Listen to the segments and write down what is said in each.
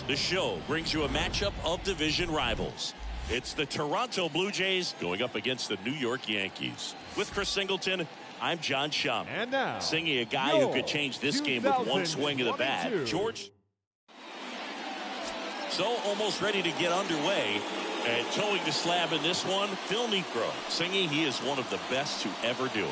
MLB The Show brings you a matchup of division rivals. It's the Toronto Blue Jays going up against the New York Yankees. With Chris Singleton, I'm John Schaum. And now, singing a guy who could change this game with one swing of the bat, George. So almost ready to get underway. And towing the slab in this one, Phil Niekro, singing he is one of the best to ever do it.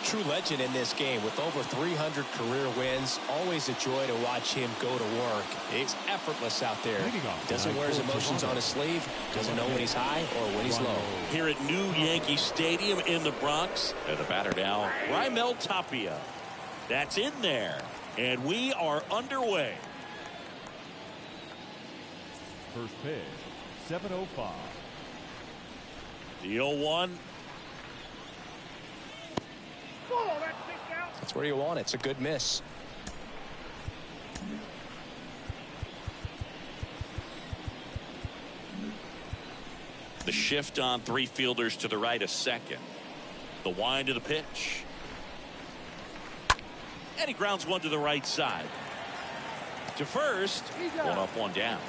True legend in this game with over 300 career wins. Always a joy to watch him go to work. He's effortless out there. Doesn't wear his emotions on his sleeve. Doesn't know when he's high or when he's low. Here at New Yankee Stadium in the Bronx. And the batter now, Raimel Tapia. That's in there. And we are underway. First pitch, 7:05. The 0-1. That's where you want it. It's a good miss. The shift on three fielders to the right of second. The wind of the pitch. And he grounds one to the right side. To first. One up, one down.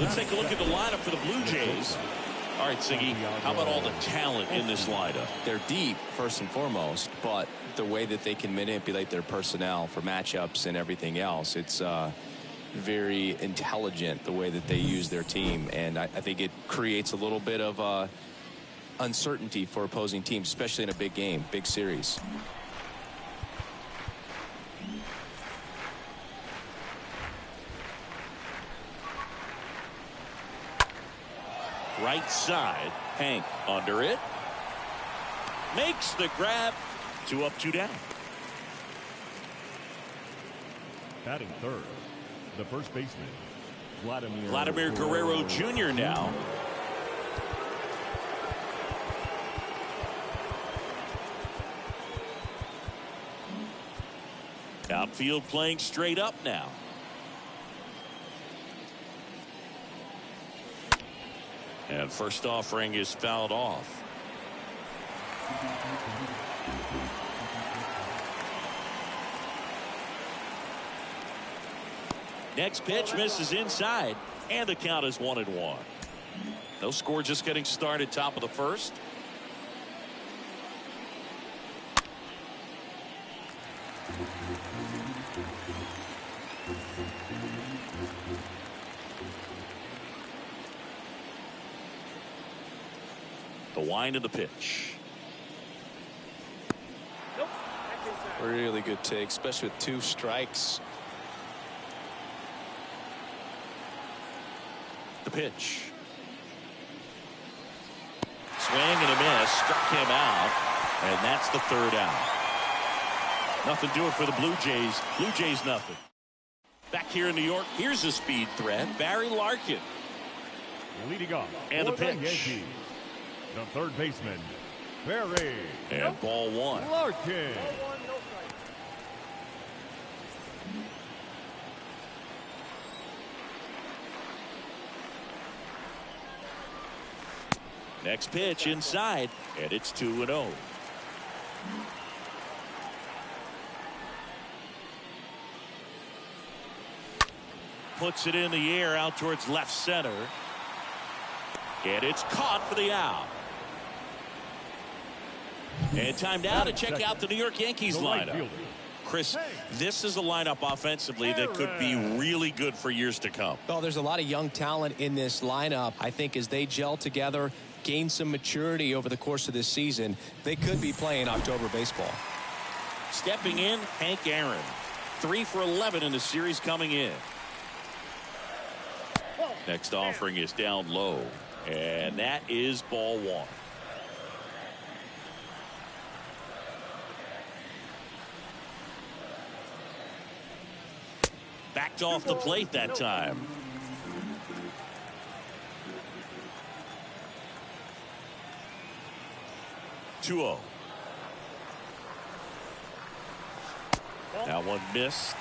Let's take a look at the lineup for the Blue Jays. All right, Siggy, how about all the talent in this lineup? They're deep, first and foremost, but the way that they can manipulate their personnel for matchups and everything else, it's very intelligent the way that they use their team, and I think it creates a little bit of uncertainty for opposing teams, especially in a big game, big series. Right side, Hank under it. Makes the grab. 2 up, 2 down. Batting third, the first baseman, Vladimir Guerrero Jr. now. Outfield playing straight up now. And first offering is fouled off. Next pitch misses inside, and the count is 1-1. No score, just getting started, top of the first. The wind of the pitch. Really good take, especially with 2 strikes. The pitch. Swing and a miss. Struck him out. And that's the 3rd out. Nothing doing for the Blue Jays. Blue Jays nothing. Back here in New York, here's a speed threat. Barry Larkin. Leading off. And the pitch. Yankees, the third baseman, Barry. And ball 1. Larkin. Next pitch inside, and it's 2-0. Puts it in the air out towards left center. And it's caught for the out. And time now to check out the New York Yankees lineup. Chris, this is a lineup offensively that could be really good for years to come. Well, there's a lot of young talent in this lineup. I think as they gel together, gain some maturity over the course of this season, they could be playing October baseball. Stepping in, Hank Aaron. 3 for 11 in the series coming in. Next offering is down low. And that is ball 1. Backed off the plate that time. Two-0. That one missed.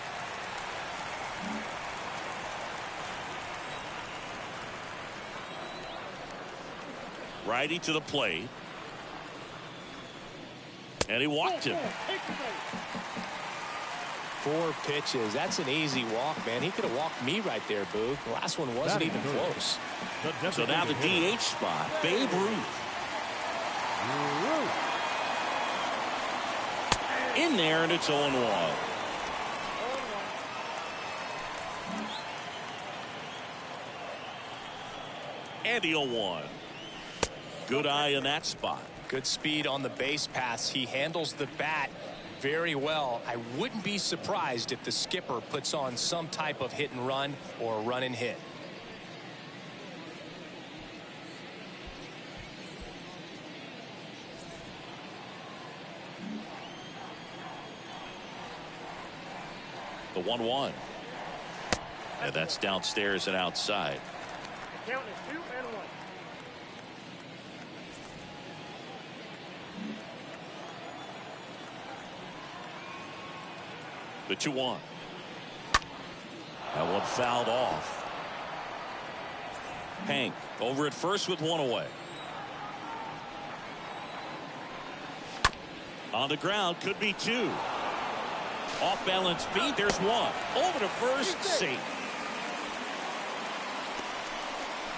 Righty to the plate. And he walked him. 4 pitches. That's an easy walk, man. He could have walked me right there, Boog. The last one wasn't even close. So now the DH spot, Babe Ruth. In there, and it's 0-1. And the 0-1. Good eye in that spot. Good speed on the base paths. He handles the bat very well. I wouldn't be surprised if the skipper puts on some type of hit and run or run and hit. The 1-1. And that's downstairs and outside. Count is 2-1. The 2-1. That one fouled off. Hank over at first with 1 away. On the ground, could be 2. Off balance feed, there's 1. Over to first, safe.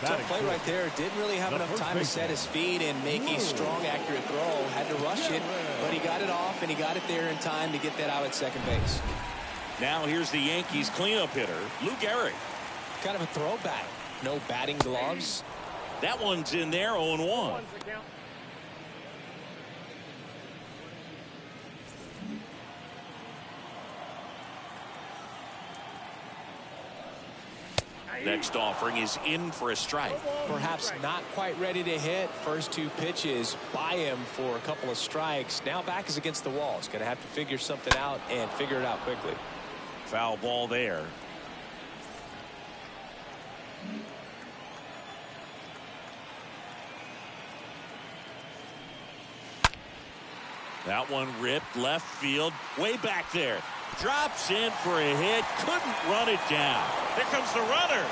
Tough play right there. Didn't really have enough time to set his feet and make a strong, accurate throw. Had to rush it, but he got it off, and he got it there in time to get that out at second base. Now here's the Yankees cleanup hitter, Gehrig. Kind of a throwback. No batting gloves. That one's in there, 0-1. Next offering is in for a strike. Perhaps not quite ready to hit. First 2 pitches by him for a couple of strikes. Now back is against the wall. He's going to have to figure something out and figure it out quickly. Foul ball there. That one ripped left field, way back there. Drops in for a hit, couldn't run it down. Here comes the runner.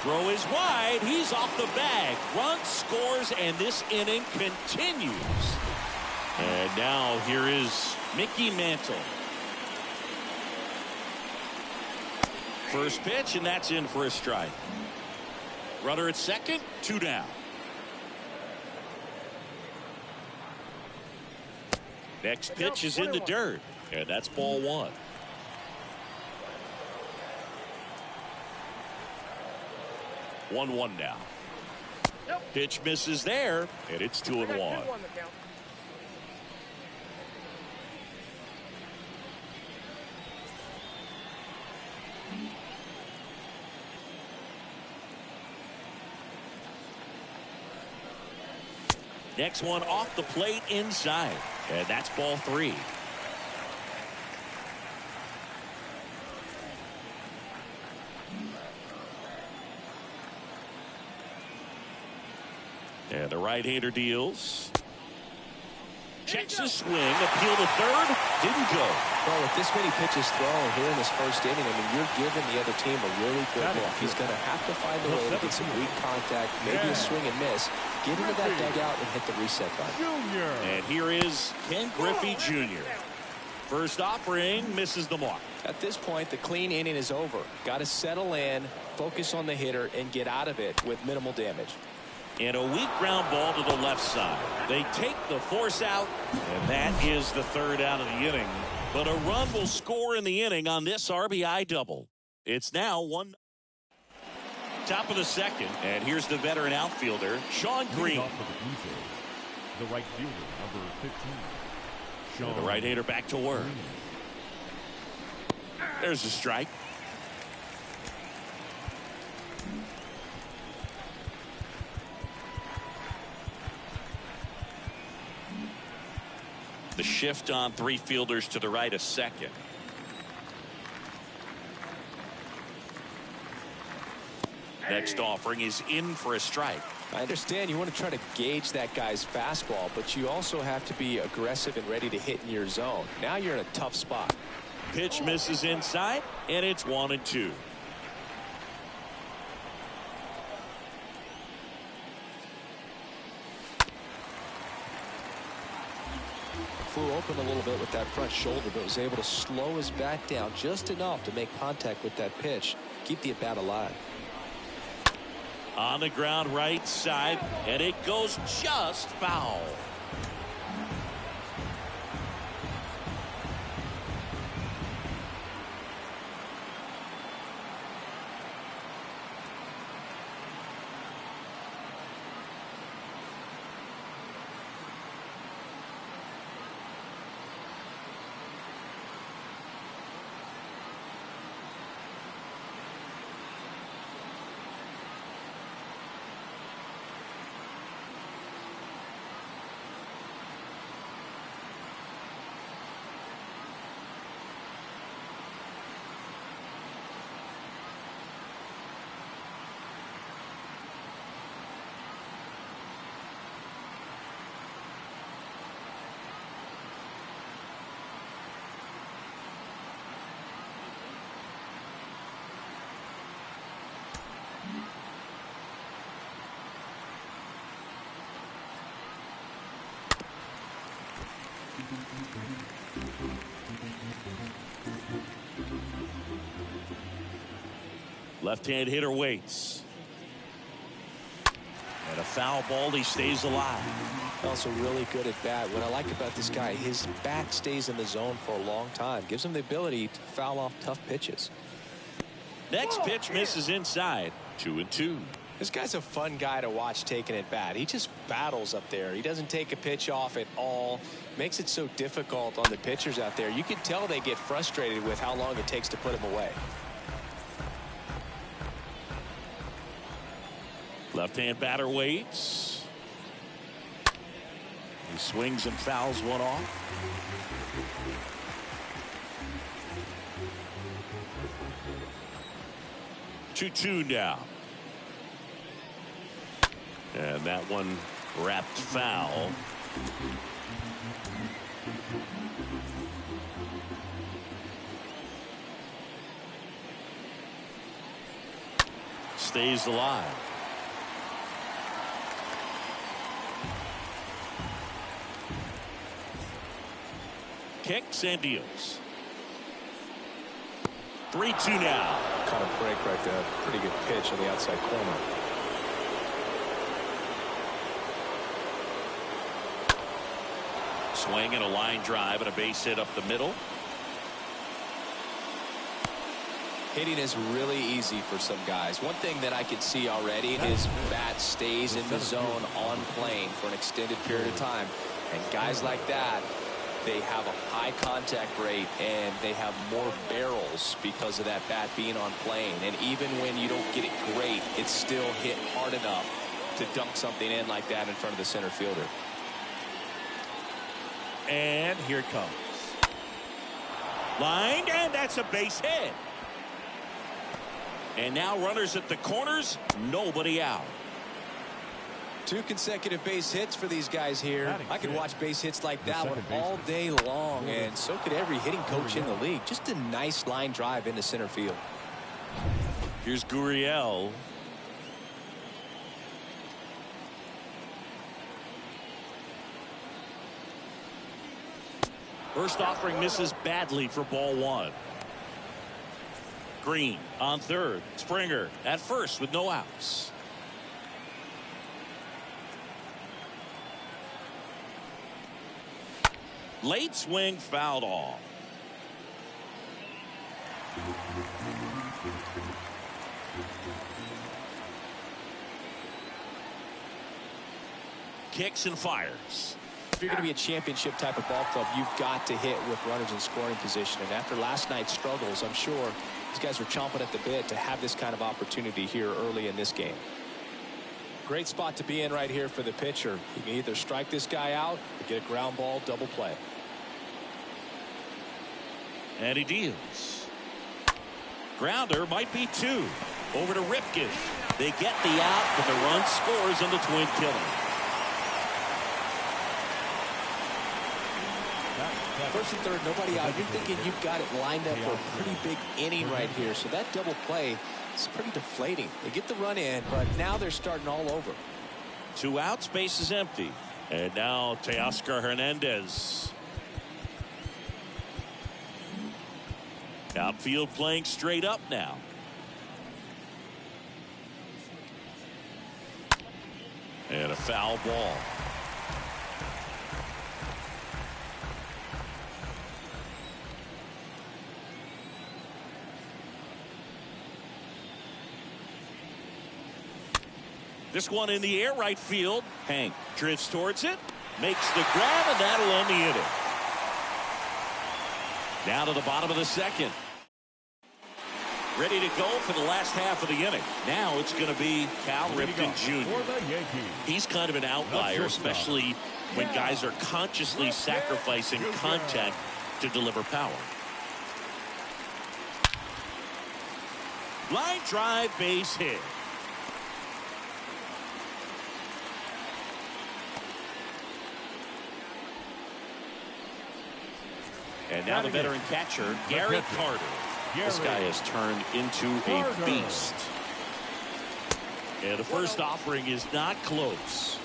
Throw is wide, he's off the bag. Run scores, and this inning continues. And now here is Mickey Mantle. First pitch, and that's in for a strike. Runner at second, 2 down. Next pitch is in the dirt, and that's ball 1. One now. Pitch misses there, and it's 2-1. Next one off the plate inside, and that's ball 3. And the right-hander deals. Checks his swing, appeal to third, didn't go. Well, with this many pitches thrown here in this first inning, I mean, you're giving the other team a really good look. He's going to have to find a way to get some weak contact, maybe a swing and miss, get into that dugout and hit the reset button. And here is Ken Griffey Jr. First offering misses the mark. At this point, the clean inning is over. Got to settle in, focus on the hitter, and get out of it with minimal damage. And a weak ground ball to the left side. They take the force out, and that is the 3rd out of the inning. But a run will score in the inning on this RBI double. It's now 1. Top of the 2nd, and here's the veteran outfielder, Sean Green. The right fielder, number 15. And the right-hander back to work. There's a strike. The shift on 3 fielders to the right of second. Next offering is in for a strike. I understand you want to try to gauge that guy's fastball, but you also have to be aggressive and ready to hit in your zone. Now you're in a tough spot. Pitch misses inside, and it's 1-2. flew open a little bit with that front shoulder, but was able to slow his bat down just enough to make contact with that pitch, keep the at-bat alive. On the ground right side, and it goes just foul. Left-hand hitter waits. And a foul ball, he stays alive. Also really good at bat. What I like about this guy, his bat stays in the zone for a long time. Gives him the ability to foul off tough pitches. Next pitch misses inside. 2-2. This guy's a fun guy to watch taking at bat. He just battles up there. He doesn't take a pitch off at all. Makes it so difficult on the pitchers out there. You can tell they get frustrated with how long it takes to put him away. Left-hand batter waits. He swings and fouls one off. Two now. And that one wrapped foul. Stays alive. Kicks and deals. 3-2 now. Caught a break right there. Pretty good pitch on the outside corner. Swing and a line drive and a base hit up the middle. Hitting is really easy for some guys. One thing that I can see already, his bat stays in the zone on plane for an extended period of time. And guys like that, they have a high contact rate and they have more barrels because of that bat being on plane. And even when you don't get it great, it's still hit hard enough to dunk something in like that in front of the center fielder. And here it comes. Lined, and that's a base hit. And now runners at the corners, nobody out. 2 consecutive base hits for these guys here. I could watch base hits like that one all day long, and so could every hitting coach in the league. Just a nice line drive into center field. Here's Gurriel. First offering misses badly for ball 1. Green on third. Springer at first with no outs. Late swing fouled off. Kicks and fires. If you're going to be a championship type of ball club, you've got to hit with runners in scoring position. And after last night's struggles, I'm sure these guys are chomping at the bit to have this kind of opportunity here early in this game. Great spot to be in right here for the pitcher. You can either strike this guy out or get a ground ball double play. And he deals. Grounder might be 2. Over to Ripken. They get the out, but the run scores on the twin killer. First and third, nobody out. You're thinking you've got it lined up for a pretty big inning right here. So that double play is pretty deflating. They get the run in, but now they're starting all over. 2 outs, base is empty. And now Teoscar Hernandez. Outfield playing straight up now. And a foul ball. This one in the air, right field. Hank drifts towards it, makes the grab, and that'll end the inning. Down to the bottom of the second. Ready to go for the last half of the inning. Now it's going to be Cal Ripken Jr. He's kind of an outlier, especially when guys are consciously sacrificing contact to deliver power. Line drive, base hit. And now the veteran catcher, Gary Carter. This guy has turned into a beast. And the first offering is not close.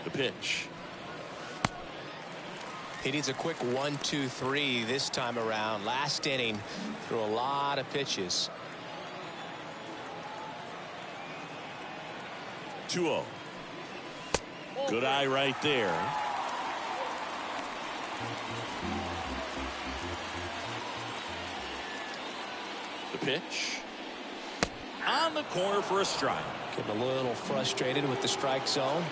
The pitch. He needs a quick 1-2-3 this time around. Last inning, threw a lot of pitches. 2-0. Good eye right there. The pitch. On the corner for a strike. Getting a little frustrated with the strike zone.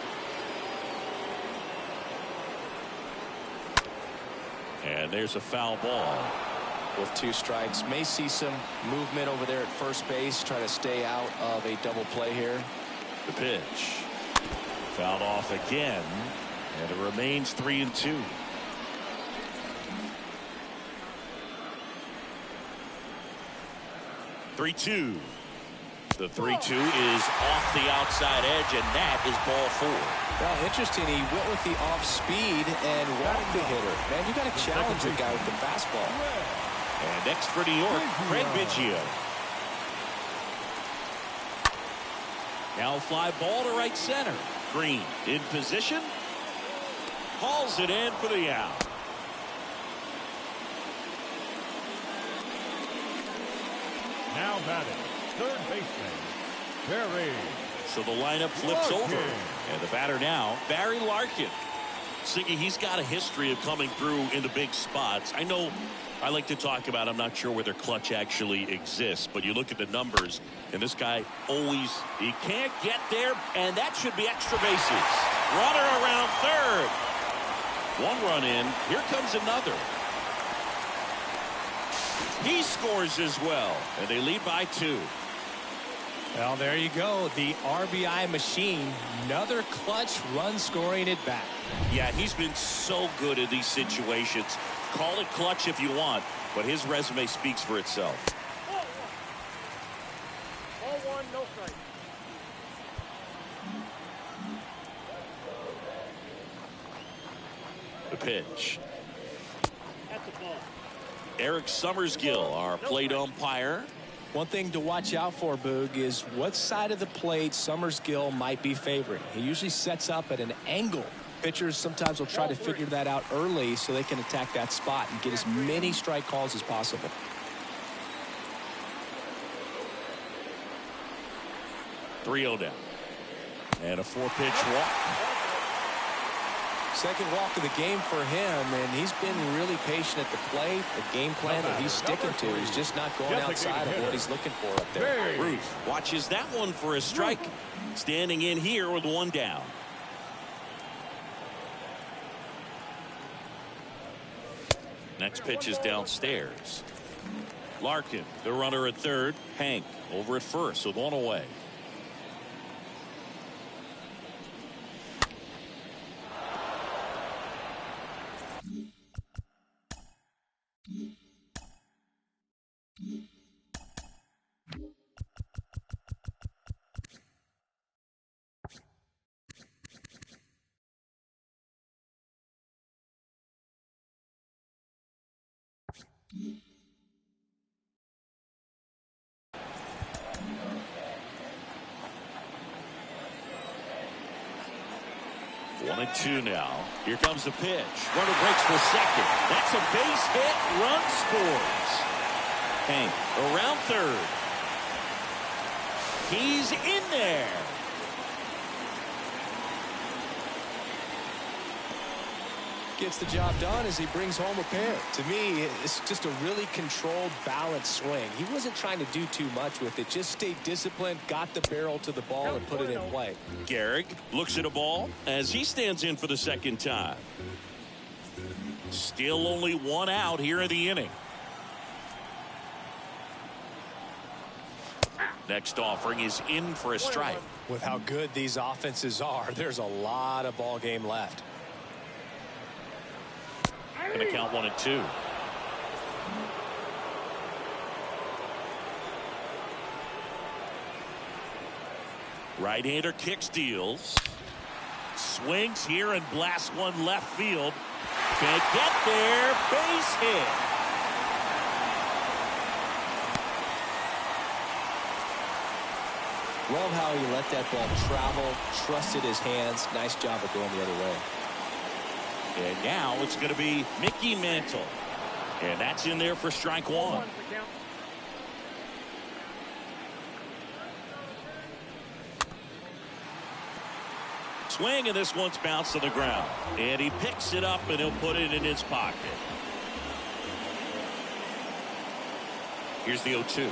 And there's a foul ball. With 2 strikes, may see some movement over there at first base. Try to stay out of a double play here. The pitch. Fouled off again, and it remains 3-2. (3-2). The 3-2 is off the outside edge, and that is ball 4. Well, interesting. He went with the off speed and walked the hitter. Man, you got to challenge the guy with the fastball. And next for New York, Craig Biggio. Now fly ball to right center. Green in position. Hauls it in for the out. Now batting, third baseman, Gehrig. So the lineup flips over. And the batter now, Barry Larkin. Siggy, he's got a history of coming through in the big spots. I know I like to talk about, I'm not sure whether clutch actually exists, but you look at the numbers, and this guy always, he can't get there, and that should be extra bases. Runner around third. 1 run in. Here comes another. He scores as well, and they lead by 2. Well, there you go. The RBI machine. Another clutch run scoring at bat. Yeah, he's been so good in these situations. Call it clutch if you want, but his resume speaks for itself. Ball 1, no strike. The pitch. At the ball. Eric Summersgill, our plate umpire. One thing to watch out for, Boog, is what side of the plate Summersgill might be favoring. He usually sets up at an angle. Pitchers sometimes will try to figure that out early so they can attack that spot and get as many strike calls as possible. (3-0) down. And a 4-pitch walk. Second walk of the game for him, and he's been really patient at the plate. The game plan that he's sticking to is just not going outside of what he's looking for up there. Ruth watches that one for a strike. Standing in here with 1 down. Next pitch is downstairs. Larkin, the runner at third. Hank over at first with 1 away. 1-2 now. Here comes the pitch. Runner breaks for second. That's a base hit. Run scores. Hank around third. He's in there. Gets the job done as he brings home a pair. To me, it's just a really controlled, balanced swing. He wasn't trying to do too much with it. Just stayed disciplined, got the barrel to the ball, and put it in play. Gehrig looks at a ball as he stands in for the second time. Still only one out here in the inning. Next offering is in for a strike. With how good these offenses are, there's a lot of ball game left. Going to count 1-2. Right-hander kick steals. Swings here and blasts one left field. Can't get there. Base hit. Love how he let that ball travel, trusted his hands. Nice job of going the other way. And now it's going to be Mickey Mantle. And that's in there for strike one. Swing, and this one's bounced to the ground. And he picks it up and he'll put it in his pocket. Here's the 0-2.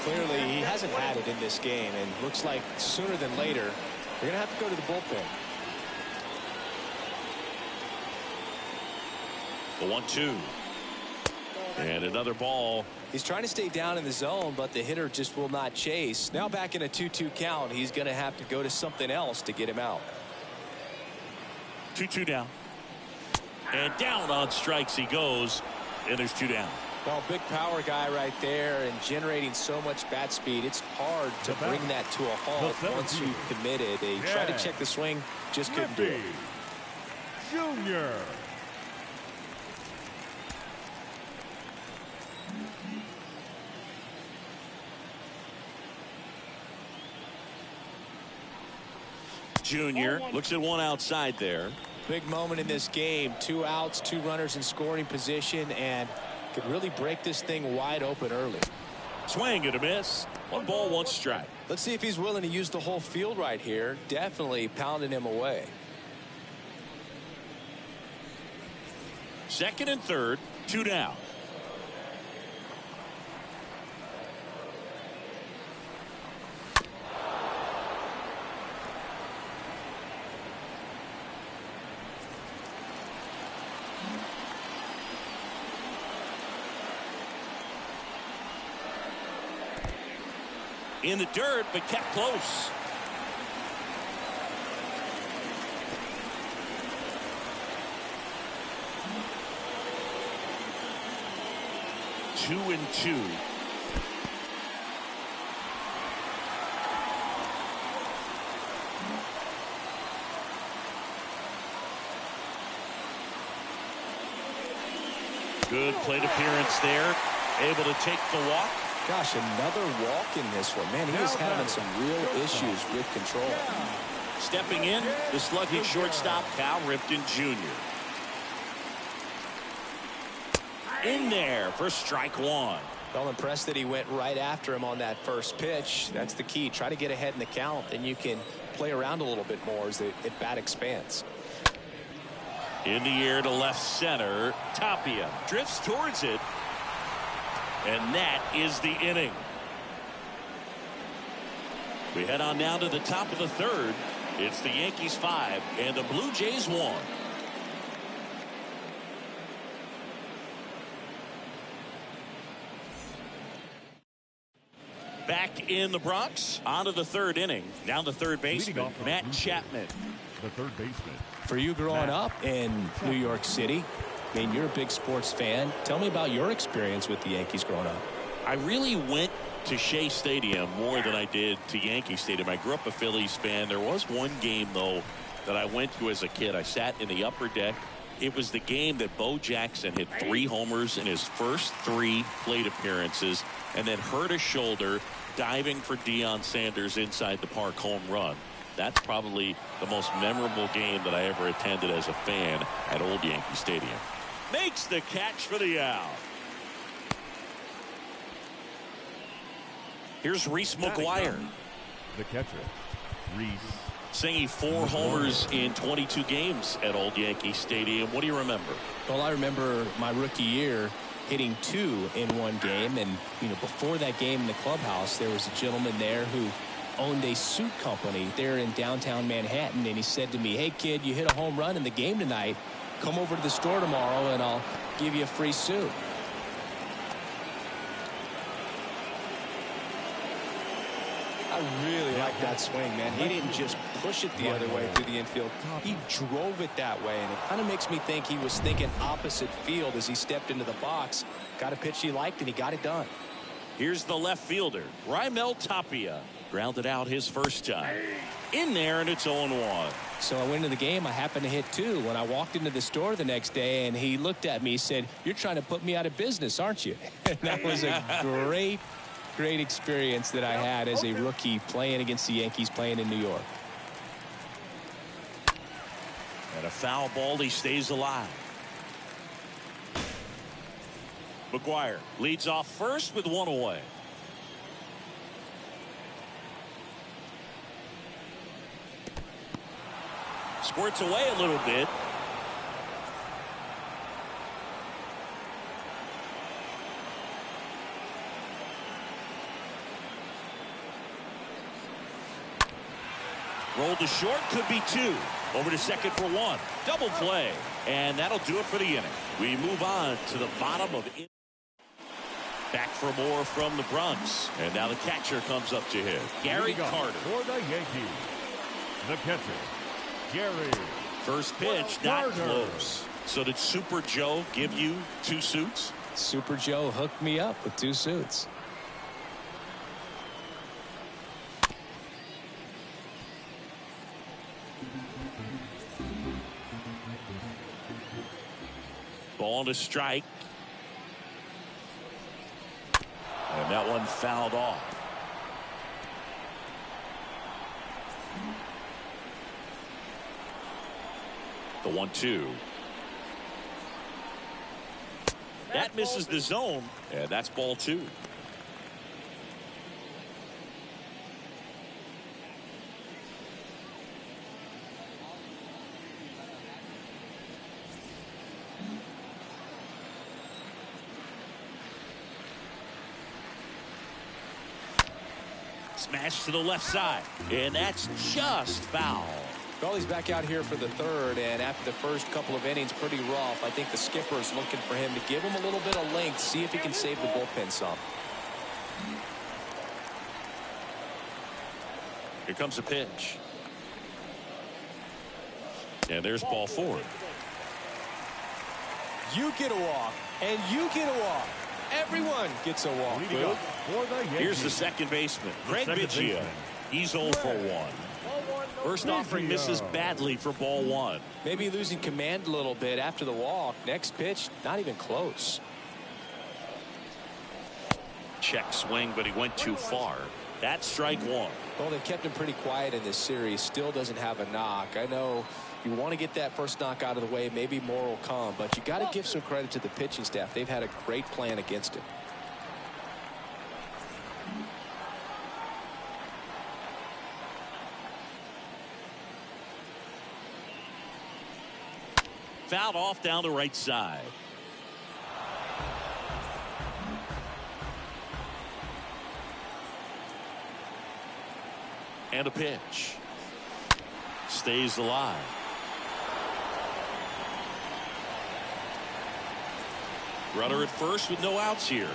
Clearly, he hasn't had it in this game, and looks like sooner than later, they're going to have to go to the bullpen. The 1-2. And another ball. He's trying to stay down in the zone, but the hitter just will not chase. Now back in a 2-2 count, he's going to have to go to something else to get him out. 2-2 down. And down on strikes he goes. And there's 2 down. Well, big power guy right there and generating so much bat speed. It's hard to bring that to a halt once you've committed. They tried to check the swing, just couldn't do it. Jr. Jr. looks at one outside there. Big moment in this game. 2 outs, 2 runners in scoring position, and could really break this thing wide open early. Swing and a miss. 1 ball, 1 strike. Let's see if he's willing to use the whole field right here. Definitely pounding him away. Second and third, 2 down. In the dirt, but kept close. Two and 2. Good plate appearance there. Able to take the walk. Gosh, another walk in this one. Man, he is having some real issues with control. Stepping in, the slugging shortstop, Cal Ripken Jr. In there for strike 1. Well, impressed that he went right after him on that first pitch. That's the key. Try to get ahead in the count, and you can play around a little bit more as the at-bat expands. In the air to left center. Tapia drifts towards it. And that is the inning. We head on now to the top of the third. It's the Yankees 5 and the Blue Jays 1. Back in the Bronx, on to the third inning. Now the third baseman, Matt Chapman. The third baseman. For you growing up in New York City, I mean, you're a big sports fan. Tell me about your experience with the Yankees growing up. I really went to Shea Stadium more than I did to Yankee Stadium. I grew up a Phillies fan. There was one game, though, that I went to as a kid. I sat in the upper deck. It was the game that Bo Jackson hit 3 homers in his first 3 plate appearances and then hurt his shoulder diving for Deion Sanders inside the park home run. That's probably the most memorable game that I ever attended as a fan at Old Yankee Stadium. Makes the catch for the out. Here's Reese McGuire. The catcher, Reese. Singing 4 homers in 22 games at Old Yankee Stadium. What do you remember? Well, I remember my rookie year hitting 2 in one game. And, before that game in the clubhouse, there was a gentleman there who owned a suit company there in downtown Manhattan. And he said to me, "Hey, kid, you hit a home run in the game tonight. Come over to the store tomorrow and I'll give you a free suit." I really like that swing, man. He didn't just push it the other way through the infield. He drove it that way, and it kind of makes me think he was thinking opposite field as he stepped into the box. Got a pitch he liked, and he got it done. Here's the left fielder, Raimel Tapia. Grounded out his first time. In there, and it's 0-1. So I went into the game. I happened to hit 2. When I walked into the store the next day, and he looked at me, he said, "You're trying to put me out of business, aren't you?" And that was a great experience that I had as a rookie playing against the Yankees, playing in New York. And a foul ball, he stays alive. McGuire leads off first with 1 away. Squirts away a little bit. Rolled to short, could be 2. Over to second for 1. Double play. And that'll do it for the inning. We move on to the bottom of it. Back for more from the Bronx. And now the catcher comes up to hit. Gehrig Carter. For the Yankees, the catcher, Gehrig. First pitch, not close. So did Super Joe give you 2 suits? Super Joe hooked me up with 2 suits. Ball to strike. And that one fouled off. The 1-2. That misses the zone, and that's ball 2. Smash to the left side, and that's just foul. Well, he's back out here for the 3rd, and after the first couple of innings, pretty rough. I think the skipper is looking for him to give him a little bit of length, see if he can save the bullpen some. Here comes a pitch. And there's ball 4. You get a walk, and you get a walk. Everyone gets a walk. Here's the second baseman, Craig Biggio. He's 0 for 1. First offering misses badly for ball 1. Maybe losing command a little bit after the walk. Next pitch, not even close. Check swing, but he went too far. That's strike 1. Well, they kept him pretty quiet in this series. Still doesn't have a knock. I know you want to get that first knock out of the way. Maybe more will come, but you got to give some credit to the pitching staff. They've had a great plan against him. Fouled off down the right side. And a pitch. Stays alive. Runner at first with no outs here.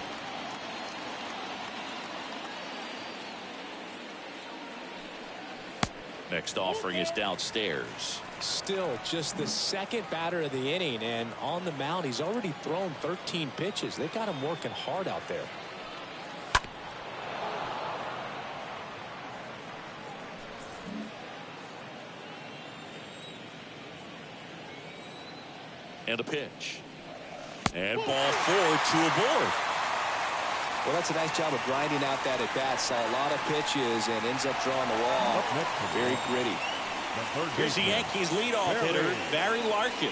Next offering is downstairs. Still just the second batter of the inning, and on the mound he's already thrown 13 pitches. They got him working hard out there. And a pitch. And ball 4, 2 aboard. Well, that's a nice job of grinding out that at bat. Saw a lot of pitches and ends up drawing the wall. Very gritty. Here's the Yankees leadoff hitter, Barry Larkin.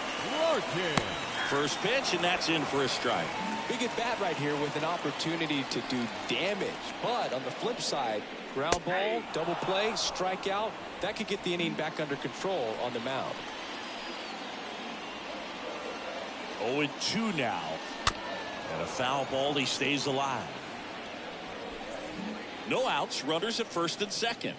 First pitch, and that's in for a strike. Big at bat right here with an opportunity to do damage. But on the flip side, ground ball, double play, strikeout, that could get the inning back under control on the mound. 0-2 now. And a foul ball, he stays alive. No outs, runners at first and second.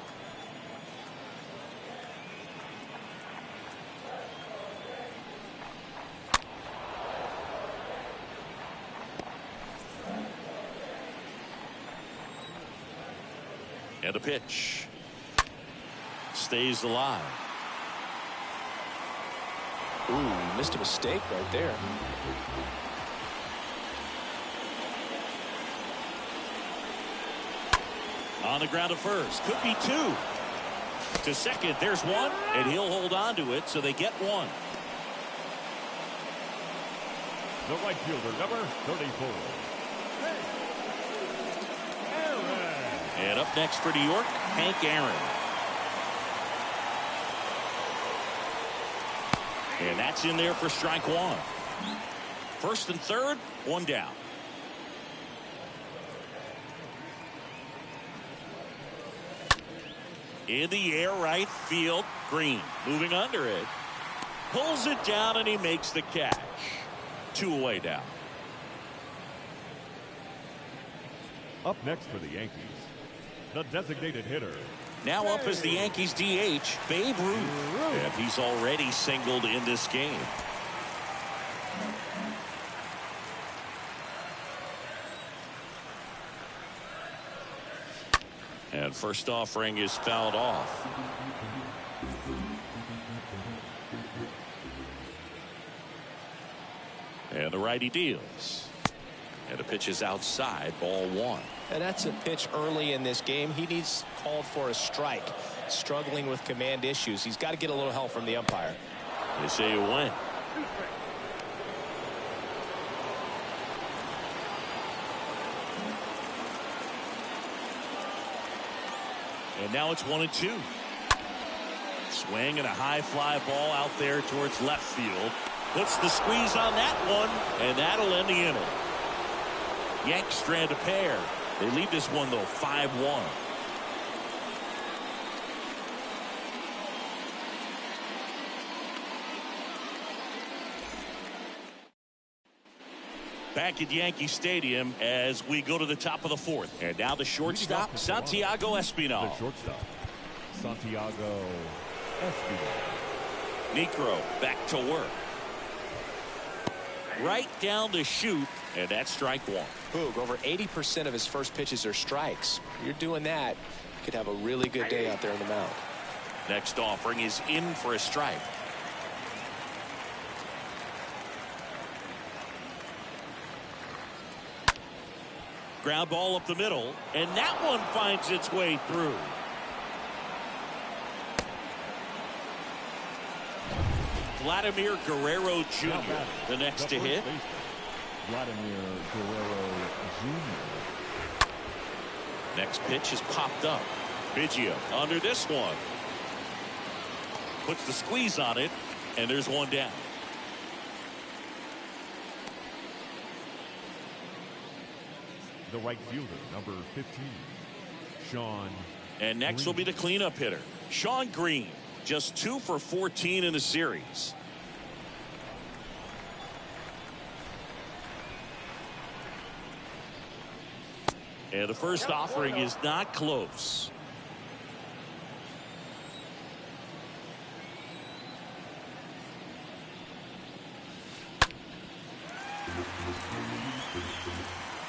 And a pitch. Stays alive. Ooh, missed a mistake right there. On the ground to first. Could be two. To second, there's one, and he'll hold on to it, so they get one. The right fielder, number 34. And up next for New York, Hank Aaron. And that's in there for strike one. First and third, one down. In the air, right field, Green. Moving under it. Pulls it down, and he makes the catch. 2 away down. Up next for the Yankees, the designated hitter. Now up as the Yankees DH, Babe Ruth. And he's already singled in this game. And first offering is fouled off. And the righty deals. And the pitch is outside, ball one. And that's a pitch early in this game. He needs called for a strike. Struggling with command issues. He's got to get a little help from the umpire. They say you win. And now it's 1-2. Swing and a high fly ball out there towards left field. Puts the squeeze on that one, and that'll end the inning. Yanks strand a pair. They lead this one, though, 5-1. Back at Yankee Stadium as we go to the top of the fourth. And now the shortstop, Santiago Espinal. The shortstop, Santiago Espinal. Necro back to work. Right down to shoot, and that's strike one. Boog, over 80% of his first pitches are strikes. You're doing that, you could have a really good day out there on the mound. Next offering is in for a strike. Ground ball up the middle, and that one finds its way through. Vladimir Guerrero Jr. the next to hit. Vladimir Guerrero Jr. Next pitch is popped up. Biggio under this one. Puts the squeeze on it, and there's one down. The right fielder, number 15, Sean. And next Green. will be the cleanup hitter, Sean Green. Just 2 for 14 in the series. And the first offering is not close.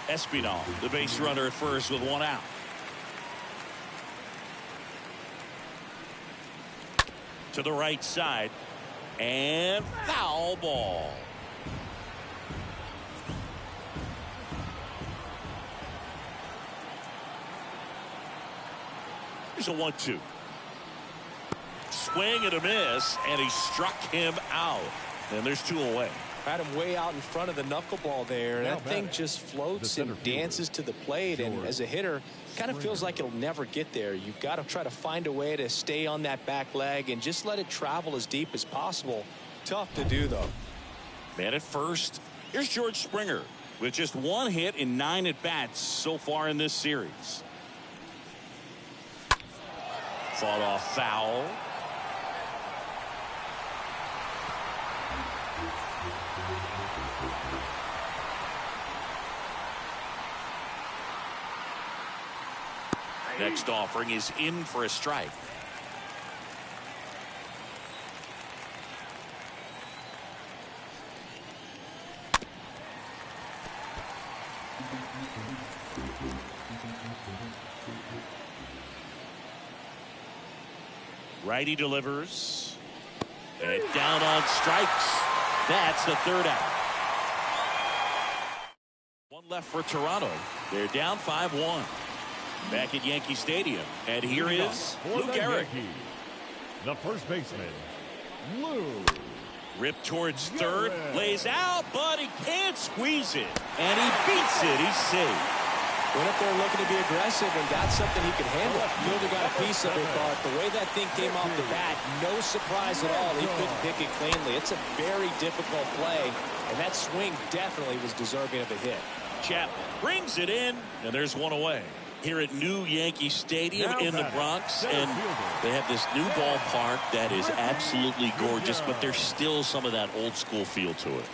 Espinal, the base runner at first with one out. To the right side, and foul ball. Here's a 1-2. Swing and a miss, and he struck him out. And there's 2 away. Had him way out in front of the knuckleball there. That thing just floats and dances to the plate. And as a hitter, kind of feels like it'll never get there. You've got to try to find a way to stay on that back leg and just let it travel as deep as possible. Tough to do, though. Man at first. Here's George Springer with just 1 hit in 9 at-bats so far in this series. Fought off foul. Next offering is in for a strike. Righty delivers. And down on strikes. That's the 3rd out. 1 left for Toronto. They're down 5-1. Back at Yankee Stadium. And here is Lou Gehrig. The first baseman, Lou. Ripped towards 3rd. Lays out, but he can't squeeze it. And he beats it. He's safe. Went up there looking to be aggressive and got something he could handle. Fielder got a piece of it, but the way that thing came off the bat, no surprise at all. He couldn't pick it cleanly. It's a very difficult play, and that swing definitely was deserving of a hit. Chapman brings it in, and there's 1 away. Here at New Yankee Stadium in the Bronx, and they have this new ballpark that is absolutely gorgeous, but there's still some of that old school feel to it.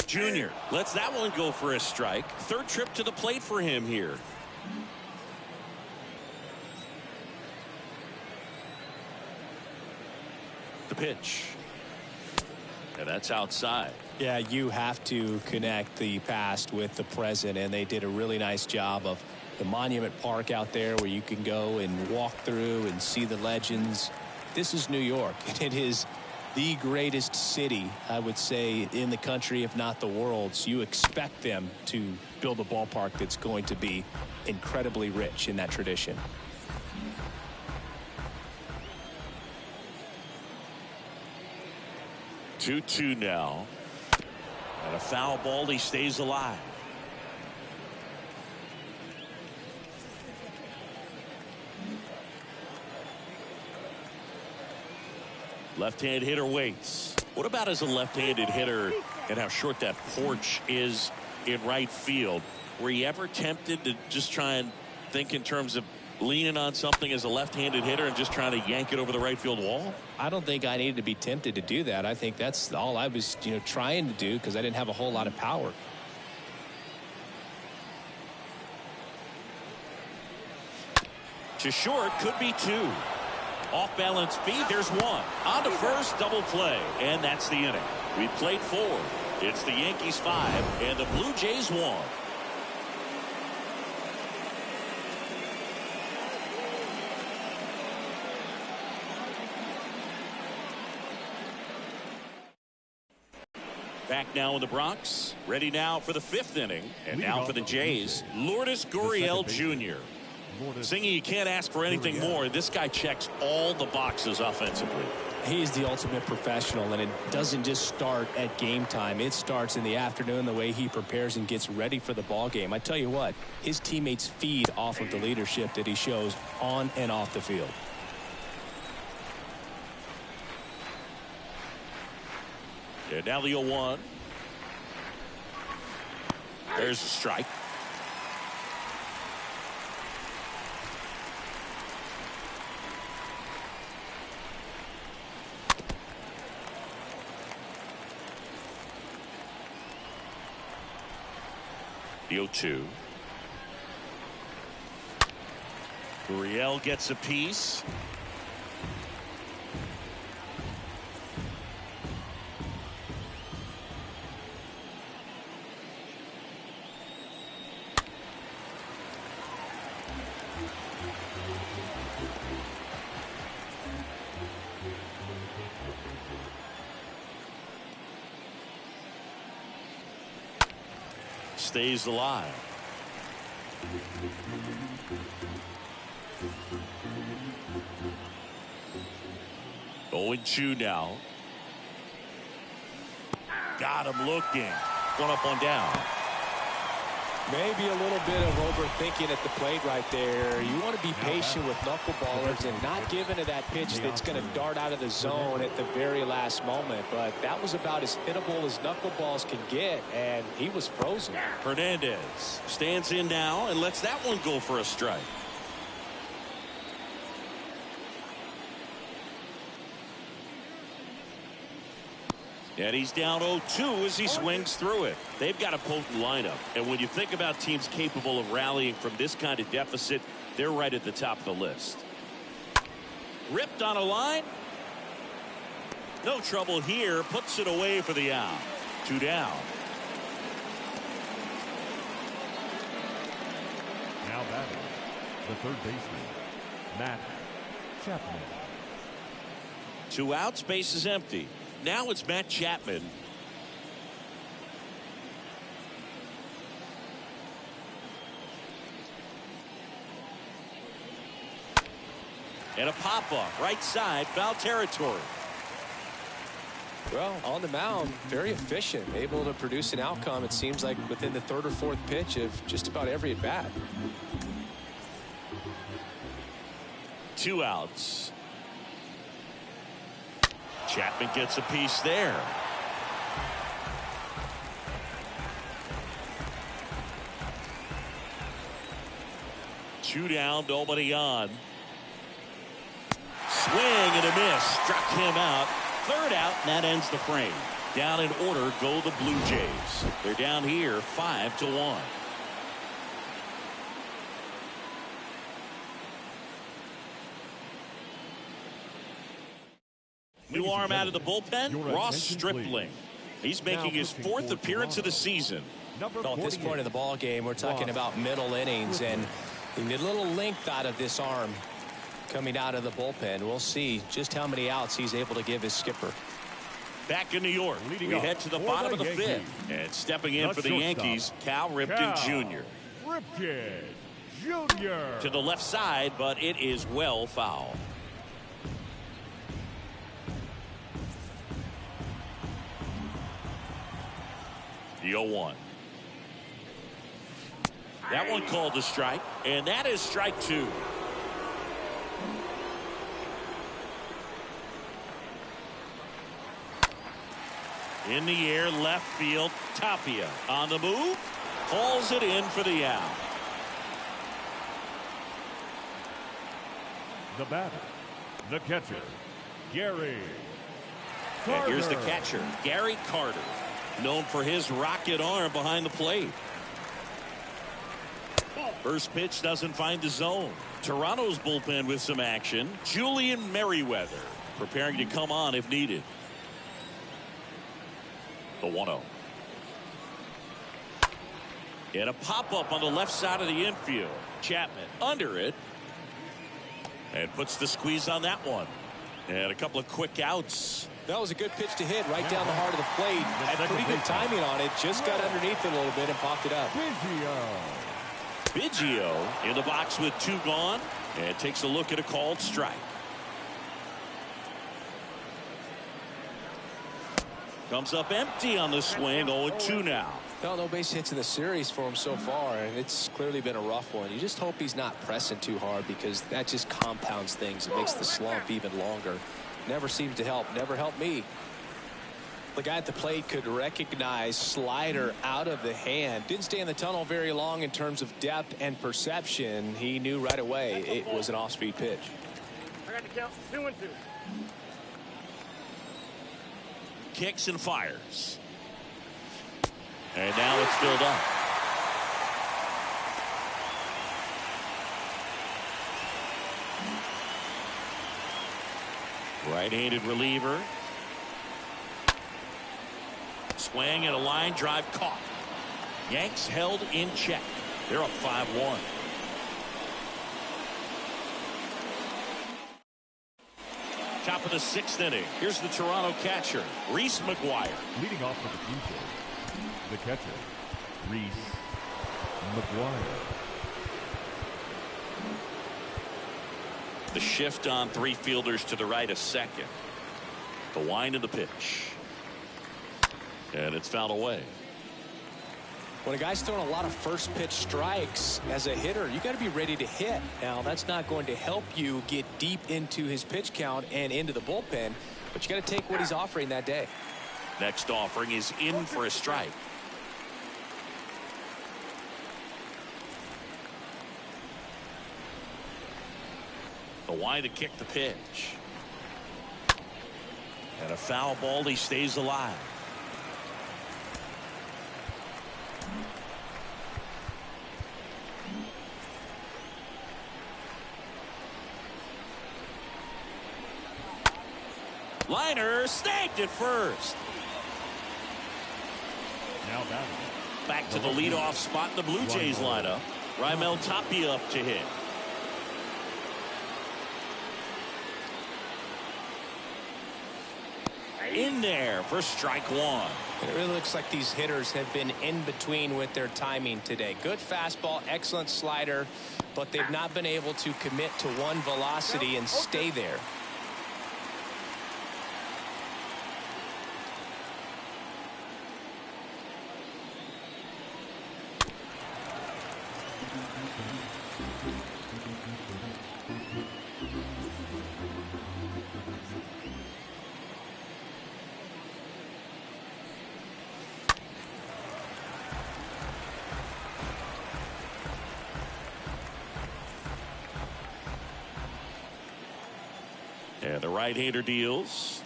Jr. lets that one go for a strike. 3rd trip to the plate for him here. The pitch. And that's outside. Yeah, you have to connect the past with the present, and they did a really nice job of the Monument Park out there where you can go and walk through and see the legends. This is New York, and it is the greatest city, I would say, in the country, if not the world. So you expect them to build a ballpark that's going to be incredibly rich in that tradition. Two now. And a foul ball. He stays alive. Left-hand hitter waits. What about as a left-handed hitter and how short that porch is in right field? Were you ever tempted to just try and think in terms of leaning on something as a left-handed hitter and just trying to yank it over the right field wall? I don't think I needed to be tempted to do that. I think that's all I was, trying to do because I didn't have a whole lot of power. To short, could be 2. Off balance feed, there's 1. On to first, double play, and that's the inning. We played 4. It's the Yankees 5 and the Blue Jays 1. Back now in the Bronx, ready now for the 5th inning, and now for the Jays, Lourdes Gurriel Jr. Singing, you can't ask for anything more. This guy checks all the boxes offensively. He's the ultimate professional, and it doesn't just start at game time. It starts in the afternoon, the way he prepares and gets ready for the ball game. I tell you what, his teammates feed off of the leadership that he shows on and off the field. And now the 0-1. There's a strike. The 0-2. Gurriel gets a piece. Stays alive. 0-2 now. Got him looking. One up, one down. Maybe a little bit of overthinking at the plate right there. You want to be patient with knuckleballers and not give into that pitch that's going to dart out of the zone at the very last moment. But that was about as hittable as knuckleballs can get, and he was frozen. Hernandez stands in now and lets that one go for a strike. And he's down 0-2 as he swings through it. They've got a potent lineup. And when you think about teams capable of rallying from this kind of deficit, they're right at the top of the list. Ripped on a line. No trouble here. Puts it away for the out. 2 down. Now batting, the third baseman, Mantle. 2 outs, base is empty. Now it's Matt Chapman. And a pop-up, right side, foul territory. Well, on the mound, very efficient, able to produce an outcome, it seems like, within the third or fourth pitch of just about every at-bat. 2 outs. Chapman gets a piece there. Two down, nobody on. Swing and a miss. Struck him out. Third out, and that ends the frame. Down in order go the Blue Jays. They're down here 5-1. New arm out of the bullpen, Ross Stripling. He's making his 4th appearance of the season. Well, at this point in the ball game, we're talking about middle innings, and we need a little length out of this arm coming out of the bullpen. We'll see just how many outs he's able to give his skipper. Back in New York, we head to the bottom of the 5th. And stepping in for the Yankees, Cal Ripken Jr. Ripken Jr. To the left side, but it is well foul. The 0-1. That one called a strike, and that is strike 2. In the air, left field, Tapia on the move, hauls it in for the out. The batter, the catcher, Gehrig. And here's the catcher, Gary Carter, known for his rocket arm behind the plate. First pitch doesn't find the zone. Toronto's bullpen with some action. Julian Merriweather preparing to come on if needed. The 1-0. And a pop-up on the left side of the infield. Chapman under it. And puts the squeeze on that one. And a couple of quick outs. That was a good pitch to hit right down the heart of the plate. Had pretty good timing on it. Just got underneath it a little bit and popped it up. Biggio in the box with 2 gone. And takes a look at a called strike. Comes up empty on the swing. 0-2 now. No base hits in the series for him so far, and it's clearly been a rough one. You just hope he's not pressing too hard, because that just compounds things. It makes the slump even longer. Never seems to help. Never helped me. The guy at the plate could recognize slider out of the hand. Didn't stay in the tunnel very long in terms of depth and perception. He knew right away it was an off-speed pitch. I got to count 2-2. Kicks and fires. And now it's filled up. Right-handed reliever. Swing and a line drive caught. Yanks held in check. They're up 5-1. Top of the 6th inning. Here's the Toronto catcher, Reese McGuire. Leading off for the Blue Jays, the catcher, Reese McGuire. The shift on 3 fielders to the right a second. The wind of the pitch. And it's fouled away. When a guy's throwing a lot of first pitch strikes as a hitter, you got to be ready to hit. Now, that's not going to help you get deep into his pitch count and into the bullpen, but you got to take what he's offering that day. Next offering is in for a strike. The wind to kick the pitch. And a foul ball. He stays alive. Liner snagged at first. Now batting. Back to the leadoff spot in the Blue Jays lineup. Raimel Tapia up to hit. In there for strike 1. It really looks like these hitters have been in between with their timing today. Good fastball, excellent slider, but they've not been able to commit to one velocity and stay there. And the right-hander deals.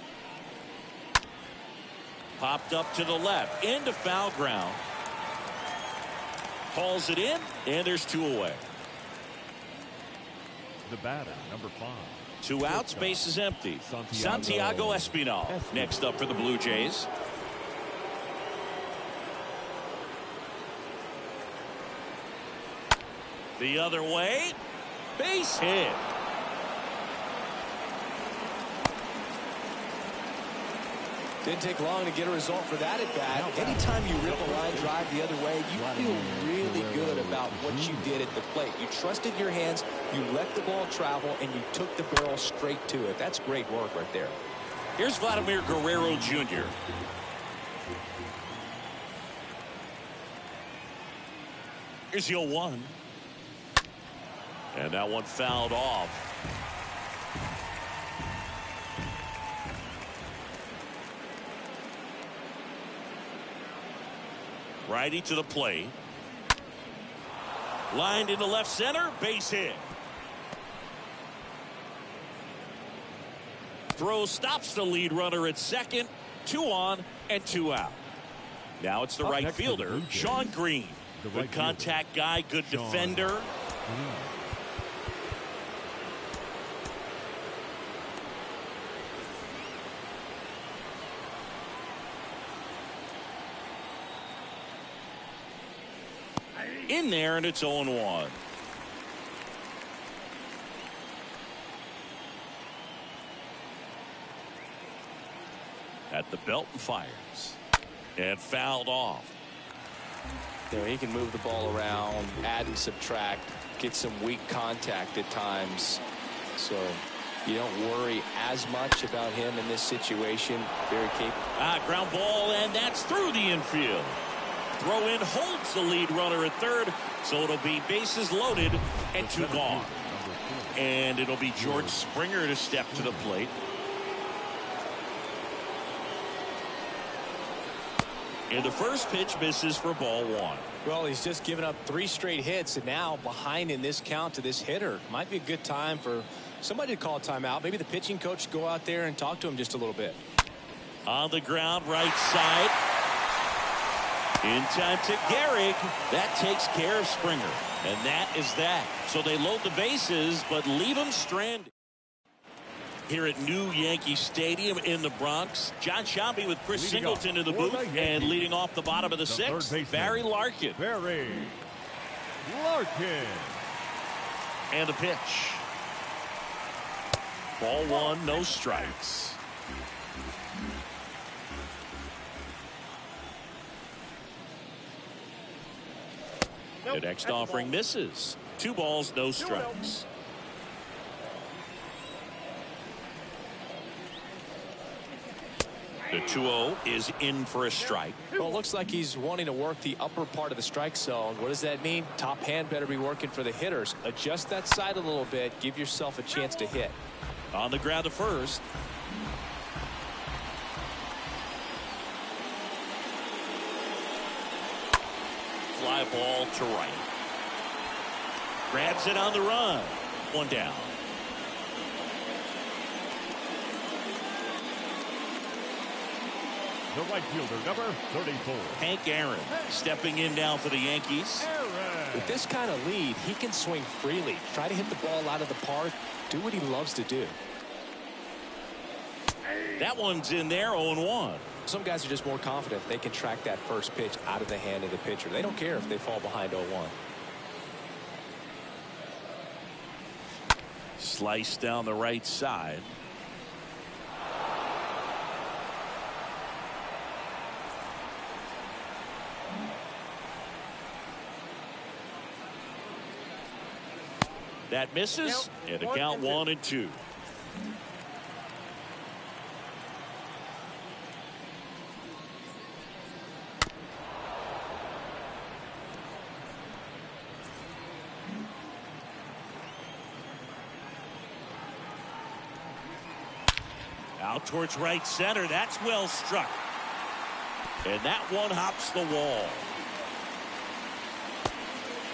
Popped up to the left. Into foul ground. Hauls it in. And there's 2 away. The batter, number 5. 2 outs. Base is empty. Santiago Espinal next up for the Blue Jays. The other way. Base hit. Didn't take long to get a result for that at bat. Anytime you rip a line drive the other way, you feel really good about what you did at the plate. You trusted your hands, you let the ball travel, and you took the barrel straight to it. That's great work right there. Here's Vladimir Guerrero Jr. Here's 0-1. And that one fouled off. Righty to the plate. Lined into left center. Base hit. Throw stops the lead runner at second. 2 on and 2 out. Now it's the Up right next fielder, Sean Green. Good contact guy, good defender. In there, and it's 0-1. At the belt and fires. And fouled off. You know, he can move the ball around, add and subtract, get some weak contact at times. So you don't worry as much about him in this situation. Very capable. Ground ball, and that's through the infield. Throw in holds the lead runner at third, so it'll be bases loaded and 2 gone. And it'll be George Springer to step to the plate. And the first pitch misses for ball 1. Well, he's just given up 3 straight hits, and now behind in this count to this hitter. Might be a good time for somebody to call a timeout. Maybe the pitching coach go out there and talk to him just a little bit. On the ground, right side. In time to Gehrig. That takes care of Springer. And that is that. So they load the bases, but leave them stranded. Here at New Yankee Stadium in the Bronx, John Sciambi with Chris Singleton in the booth, and leading off the bottom of the 6th, Barry Larkin. Barry Larkin. And the pitch. Ball 1, no strikes. The next offering misses. 2 balls, no strikes. The 2-0 is in for a strike. Well, it looks like he's wanting to work the upper part of the strike zone. What does that mean? Top hand better be working for the hitters. Adjust that side a little bit. Give yourself a chance to hit. On the ground to first. Fly ball to right. Grabs it on the run. One down. The right fielder, number 34. Hank Aaron stepping in now for the Yankees. With this kind of lead, he can swing freely. Try to hit the ball out of the park. Do what he loves to do. That one's in there, 0-1. Some guys are just more confident if they can track that first pitch out of the hand of the pitcher. They don't care if they fall behind 0-1. Slice down the right side. That misses, and the count 1-2. Out towards right center. That's well struck. And that one hops the wall.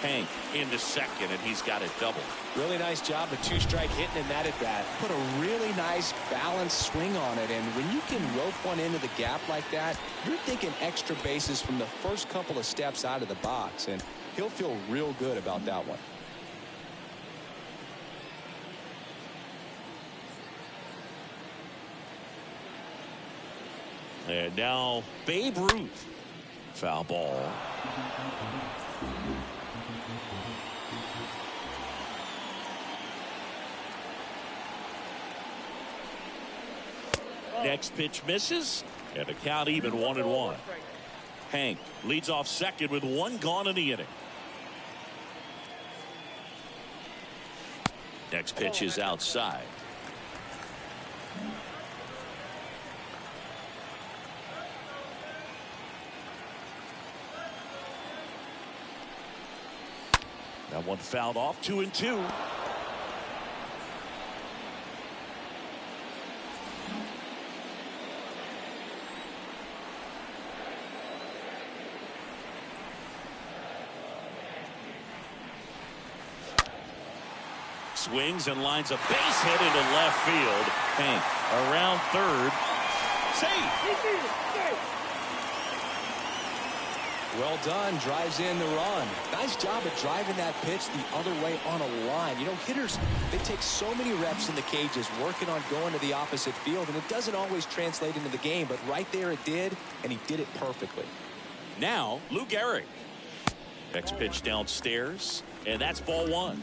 Hank into second, and he's got it double. Really nice job of two-strike hitting in that at bat. Put a really nice balanced swing on it, and when you can rope one into the gap like that, you're thinking extra bases from the first couple of steps out of the box, and he'll feel real good about that one. And now Babe Ruth. Foul ball. Next pitch misses, and the count even 1-1. Hank leads off second with one gone in the inning. Next pitch is outside. That one fouled off, 2-2. Swings and lines a base hit into left field. Hank around third. Safe. Well done. Drives in the run. Nice job of driving that pitch the other way on a line. You know, hitters, they take so many reps in the cages working on going to the opposite field, and it doesn't always translate into the game, but right there it did, and he did it perfectly. Now Lou Gehrig. Next pitch downstairs, and that's ball one.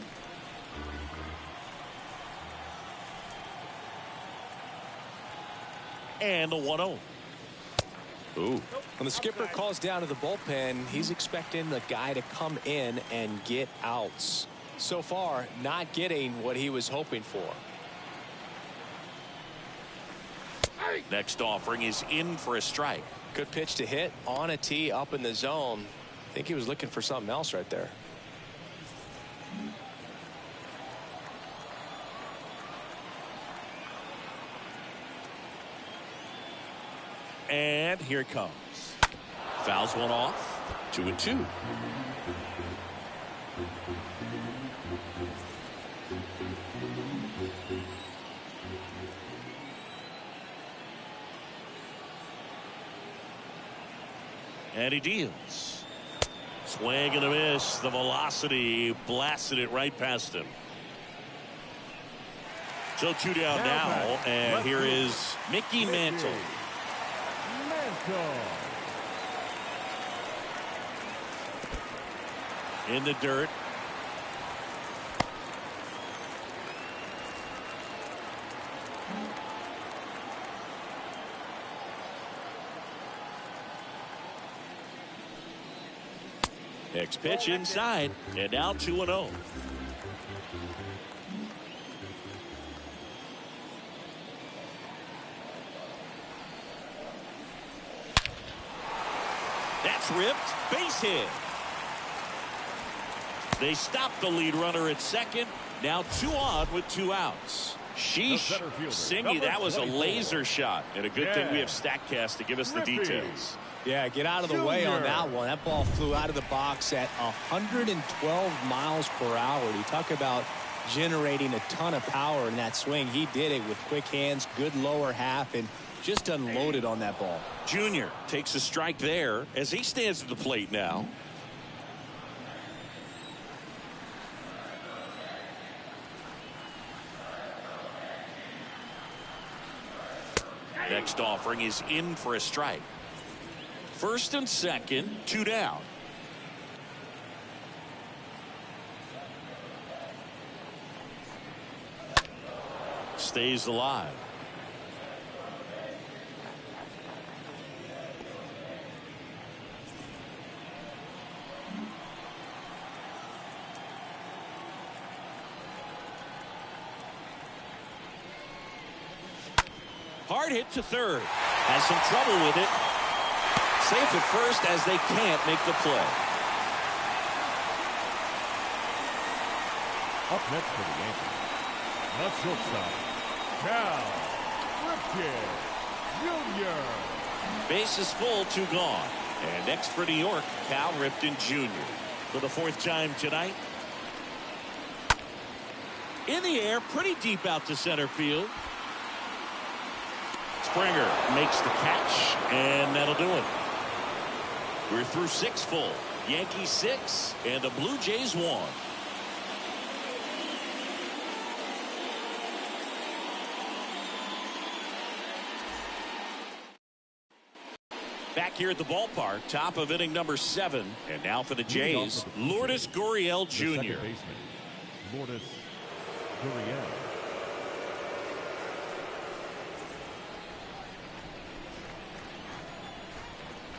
And the 1-0. Ooh. When the skipper calls down to the bullpen, he's expecting the guy to come in and get outs. So far, not getting what he was hoping for. Next offering is in for a strike. Good pitch to hit on a tee up in the zone. I think he was looking for something else right there. And here it comes. Fouls one off. 2-2. And he deals. Swing and a miss. The velocity blasted it right past him. So 2 down now. And here is Mickey Mantle. In the dirt. Next pitch inside, and now 2-0. tripped, base hit. They stopped the lead runner at second. Now 2 on with 2 outs. Sheesh. Singy, that was a laser shot. And a good thing we have StatCast to give us the details. Yeah, get out of the way on that one. That ball flew out of the box at 112 miles per hour. You talk about generating a ton of power in that swing. He did it with quick hands, good lower half, and just unloaded on that ball. Junior takes a strike there as he stands at the plate now. Next offering is in for a strike. First and second, 2 down. Stays alive. Hard hit to third. Has some trouble with it. Safe at first as they can't make the play. Up next for the Yankees, the shortstop, Cal Ripken Jr. Base is full, 2 gone. And next for New York, Cal Ripken Jr. For the 4th time tonight. In the air, pretty deep out to center field. Springer makes the catch, and that'll do it. We're through 6 full. Yankees 6 and the Blue Jays 1. Back here at the ballpark, top of inning number 7. And now for the Jays, Lourdes Gurriel Jr. Lourdes Gurriel.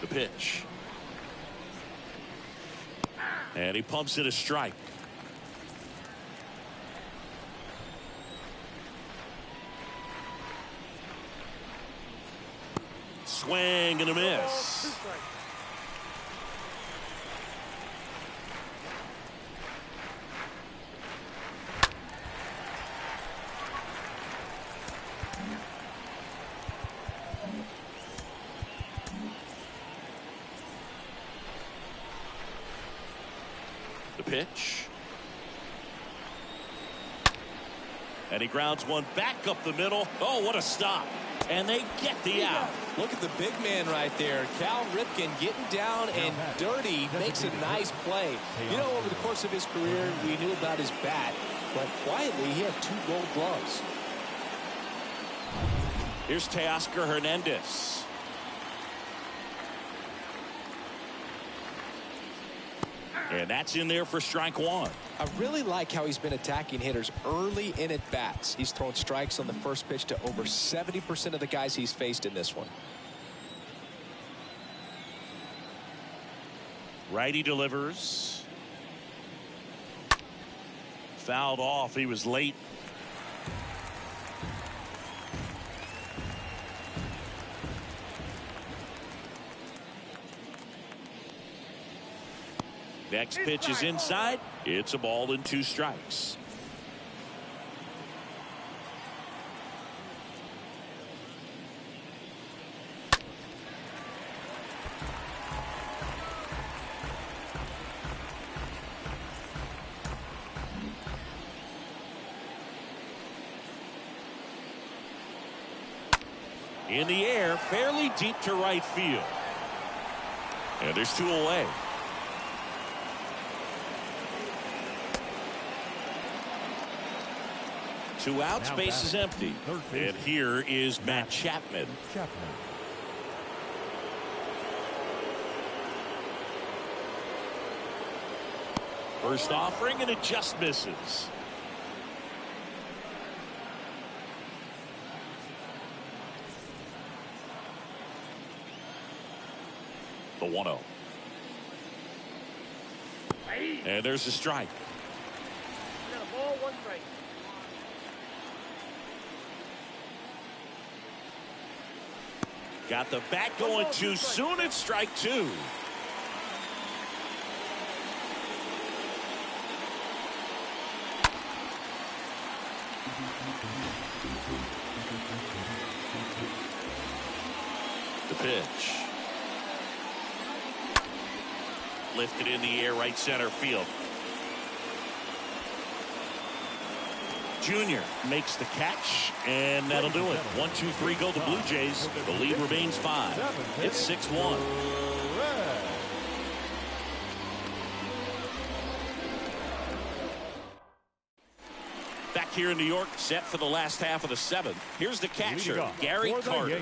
The pitch. And he pumps it a strike. Swing and a miss. The pitch. And he grounds one back up the middle. Oh, what a stop. And they get the out. Look at the big man right there. Cal Ripken getting down and dirty makes a nice play. You know, over the course of his career, we knew about his bat, but quietly he had 2 gold gloves. Here's Teoscar Hernandez. And that's in there for strike 1. I really like how he's been attacking hitters early in at bats. He's thrown strikes on the first pitch to over 70% of the guys he's faced in this one. Righty delivers. Fouled off. He was late. Next pitch is inside. It's a ball and 2 strikes. In the air, fairly deep to right field. And there's 2 away. Two outs, base is empty. And here is Matt Chapman. First offering, and it just misses. The 1-0. And there's a strike. Got a ball, 1 strike. Got the bat going too soon. It's strike 2. The pitch. Lifted in the air, right center field. Jr. makes the catch, and that'll do it. 1-2-3 go the Blue Jays. The lead remains 5. It's 6-1. Back here in New York, set for the last half of the 7th. Here's the catcher, Gehrig Carter.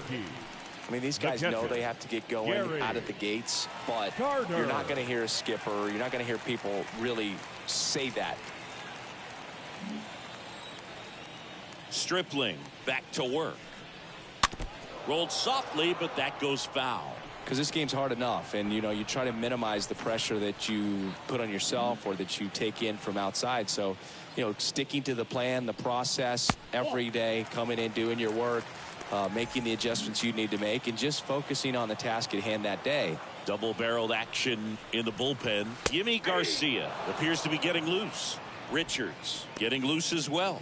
I mean, these guys know they have to get going out of the gates, but you're not going to hear a skipper. You're not going to hear people really say that. Stripling back to work. Rolled softly, but that goes foul. Because this game's hard enough, and you try to minimize the pressure that you put on yourself or that you take in from outside. So sticking to the plan, the process every day, coming in, doing your work, making the adjustments you need to make, and just focusing on the task at hand that day. Double-barreled action in the bullpen. Yimi Garcia appears to be getting loose. Richards getting loose as well.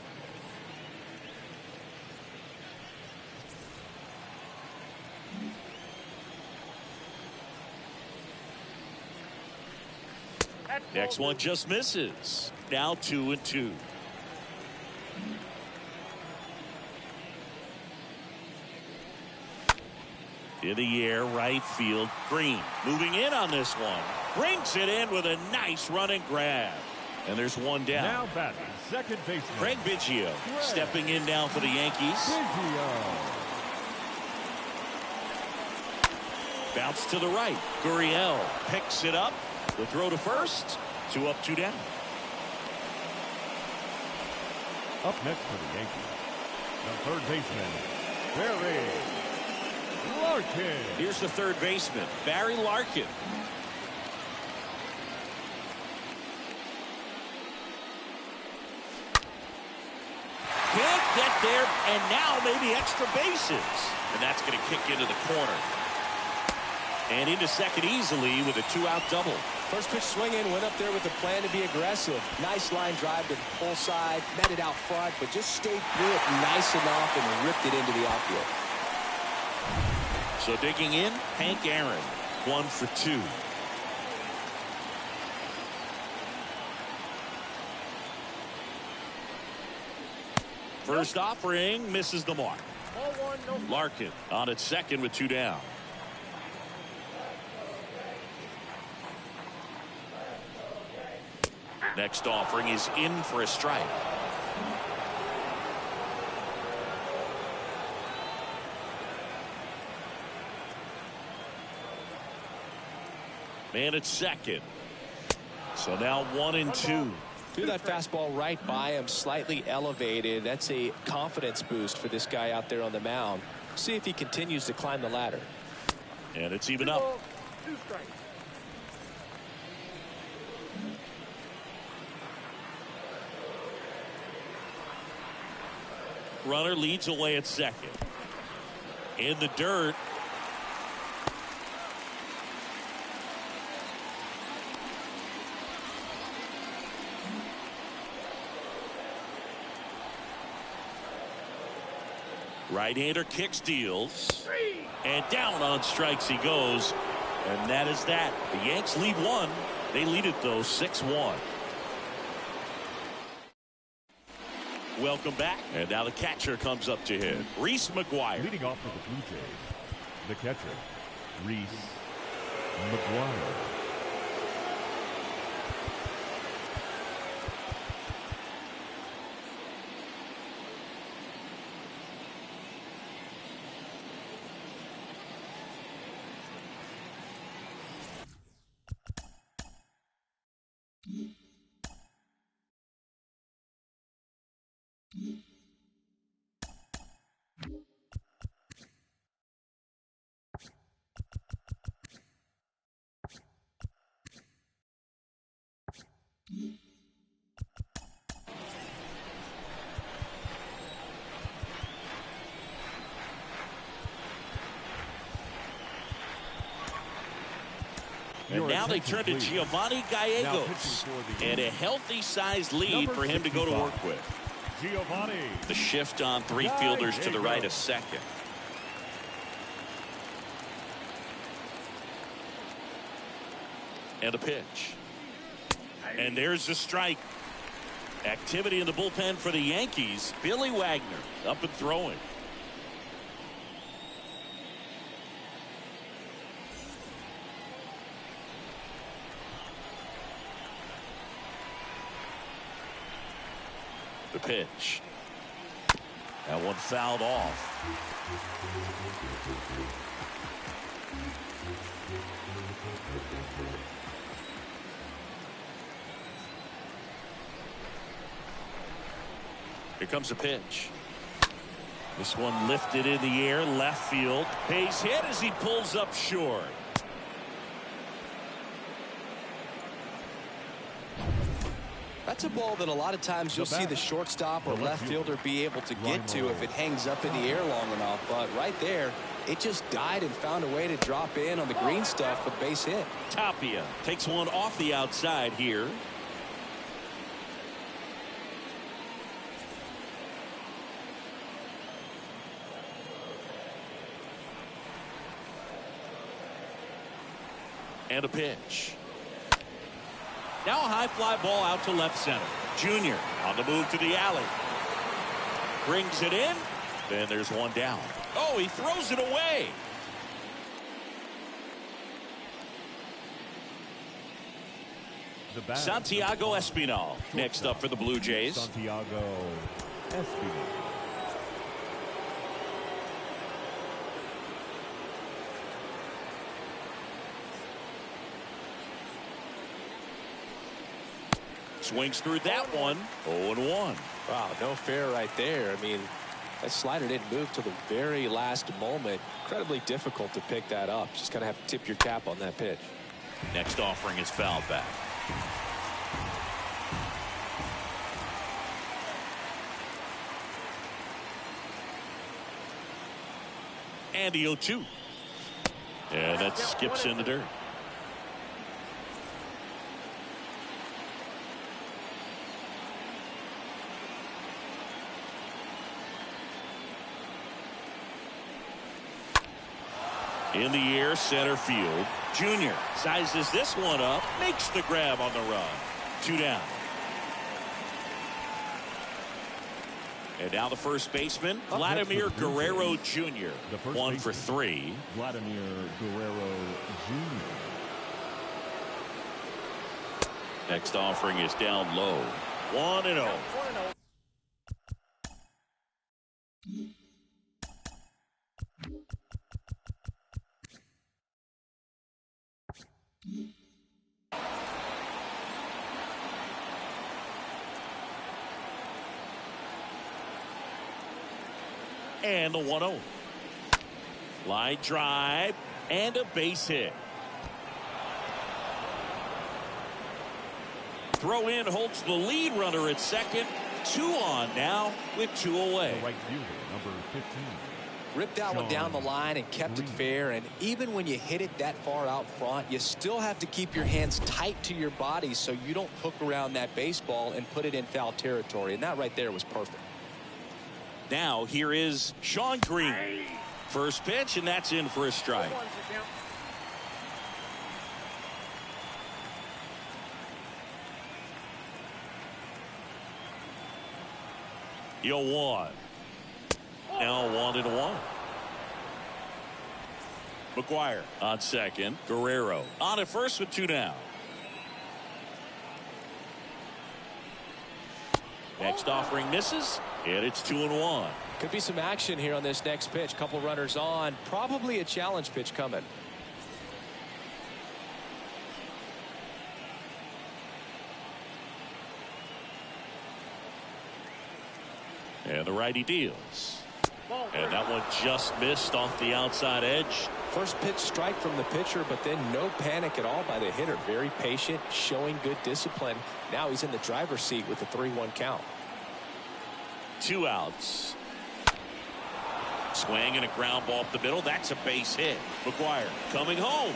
Next one just misses. Now 2-2. In the air, right field. Green moving in on this one. Brings it in with a nice running grab. And there's one down. Now batting, second baseman Craig Biggio stepping in now for the Yankees. Bounce to the right. Gurriel picks it up. The throw to first. 2 up, 2 down. Up next for the Yankees, the third baseman, Barry Larkin. Here's the third baseman, Barry Larkin. Can't get there, and now maybe extra bases. And that's going to kick into the corner. And into second easily with a 2-out double. First pitch swinging, went up there with a plan to be aggressive. Nice line drive to the pull side, met it out front, but just stayed through it nice enough and ripped it into the outfield. So digging in, Hank Aaron, 1 for 2. First offering misses the mark. Larkin on at second with 2 down. Next offering is in for a strike. Man at second. So now 1-2. Threw that fastball right by him, slightly elevated. That's a confidence boost for this guy out there on the mound. See if he continues to climb the ladder. And it's even up. 2 strikes. Runner leads away at second. In the dirt. Right-hander kicks, deals. And down on strikes he goes. And that is that. The Yanks lead 1. They lead it, though, 6-1. Welcome back. And now the catcher comes up to hit. Reese McGuire. Leading off for the Blue Jays, the catcher, Reese McGuire. And now they turn to Giovanni Gallegos. And a healthy sized lead for him to go to work with. Giovanni. The shift on three fielders to the right of second. And a pitch. And there's the strike. Activity in the bullpen for the Yankees. Billy Wagner up and throwing. The pitch. That one fouled off. Here comes a pitch. This one lifted in the air, left field. Base hit as he pulls up short. That's a ball that a lot of times you'll see the shortstop or left fielder be able to get to if it hangs up in the air long enough. But right there, it just died and found a way to drop in on the green stuff with base hit. Tapia takes one off the outside here. And a pitch. Now a high fly ball out to left center. Junior on the move to the alley. Brings it in. Then there's one down. Oh, he throws it away. Santiago Espinal next up for the Blue Jays. Santiago Espinal. Swings through that one. 0-1. Wow, no fair right there. I mean, that slider didn't move till the very last moment. Incredibly difficult to pick that up. Just kind of have to tip your cap on that pitch. Next offering is fouled back. And the 0-2. And that skips in the dirt. In the air, center field. Junior sizes this one up, makes the grab on the run. 2 down. And now the first baseman, Vladimir Guerrero Jr. 1 for 3. Vladimir Guerrero Jr. Next offering is down low. 1-0. And the 1-0. Line drive and a base hit. Throw in holds the lead runner at second. 2 on now with 2 away. The right fielder, number 15. Ripped that one down the line and kept it fair. And even when you hit it that far out front, you still have to keep your hands tight to your body so you don't hook around that baseball and put it in foul territory. And that right there was perfect. Now here is Sean Green. First pitch, and that's in for a strike. You'll 1. Now 1-1. McGuire on second. Guerrero on at first with 2 down. Next offering misses, and it's 2-1. Could be some action here on this next pitch. Couple runners on. Probably a challenge pitch coming. And the righty deals. And that one just missed off the outside edge. First pitch strike from the pitcher, but then no panic at all by the hitter. Very patient, showing good discipline. Now he's in the driver's seat with the 3-1 count. 2 outs. Swing and a ground ball up the middle. That's a base hit. McGuire coming home.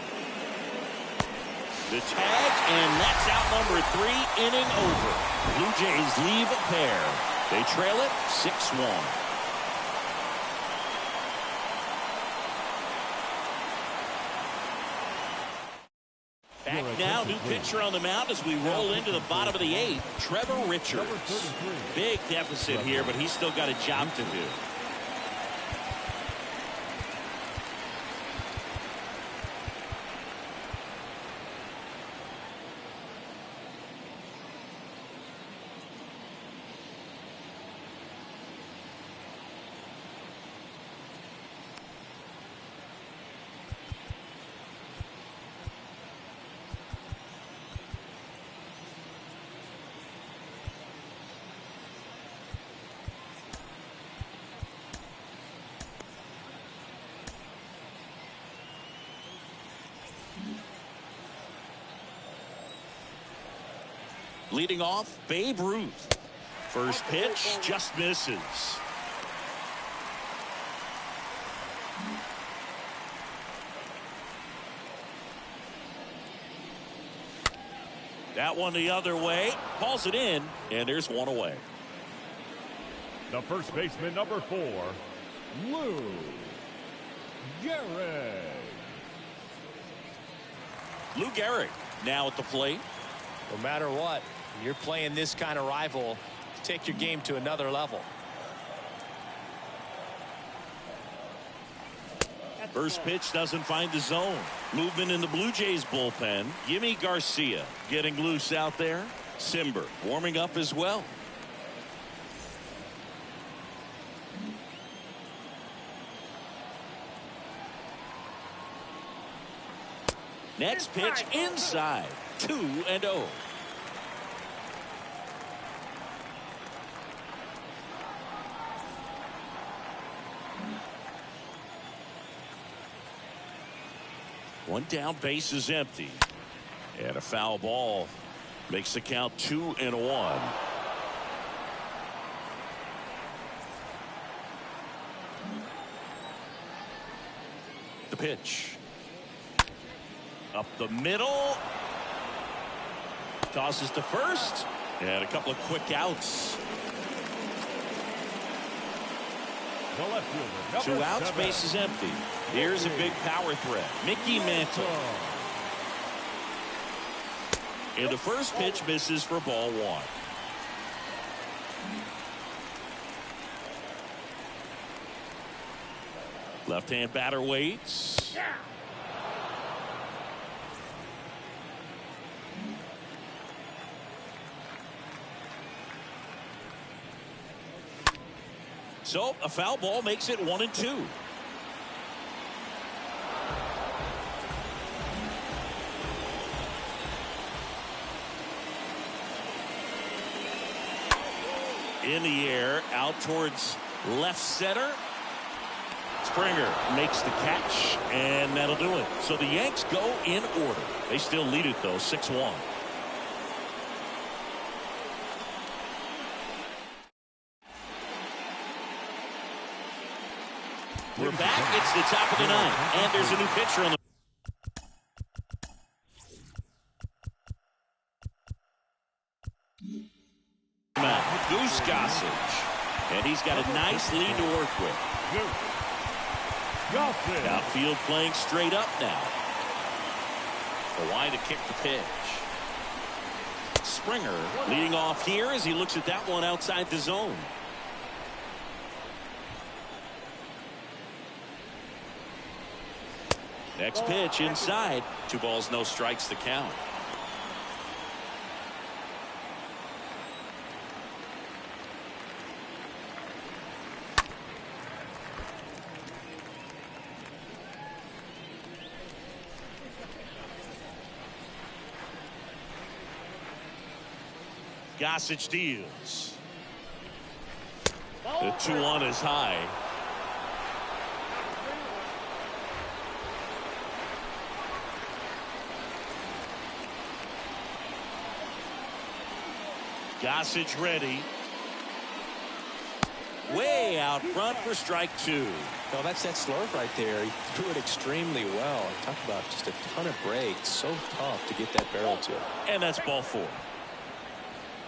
The tag, and that's out number 3, inning over. Blue Jays leave a pair. They trail it 6-1. Back now, new pitcher on the mound as we roll into the bottom of the 8th. Trevor Richards. Big deficit here, but he's still got a job to do. Leading off, Babe Ruth. First pitch just misses. That one the other way. Calls it in, and there's one away. The first baseman, number 4, Lou Gehrig. Lou Gehrig now at the plate. No matter what, you're playing this kind of rival, take your game to another level. First pitch doesn't find the zone. Movement in the Blue Jays bullpen. Yimi Garcia getting loose out there. Simber warming up as well. Next pitch inside. 2-0. One down, base is empty. And a foul ball makes the count 2-1. The pitch. Up the middle. Tosses to first. And a couple of quick outs. The left fielder, 2 outs, 7. base is empty. Here's a big power threat. Mickey Mantle. And the first pitch misses for ball 1. Left-hand batter waits. So a foul ball makes it 1-2. In the air, out towards left center. Springer makes the catch, and that'll do it. So the Yanks go in order. They still lead it, though, 6-1. We're back. It's the top of the 9th, and there's a new pitcher on the mound. Goose Gossage, and he's got a nice lead to work with. Outfield playing straight up now. Kawhi to kick the pitch. Springer leading off here as he looks at that one outside the zone. Next pitch inside. 2 balls, no strikes, the count. Gossage deals. The 2-1 is high. Gossage ready. Way out front for strike 2. No, that's that slurve right there. He threw it extremely well. Talk about just a ton of breaks. So tough to get that barrel to. And that's ball 4.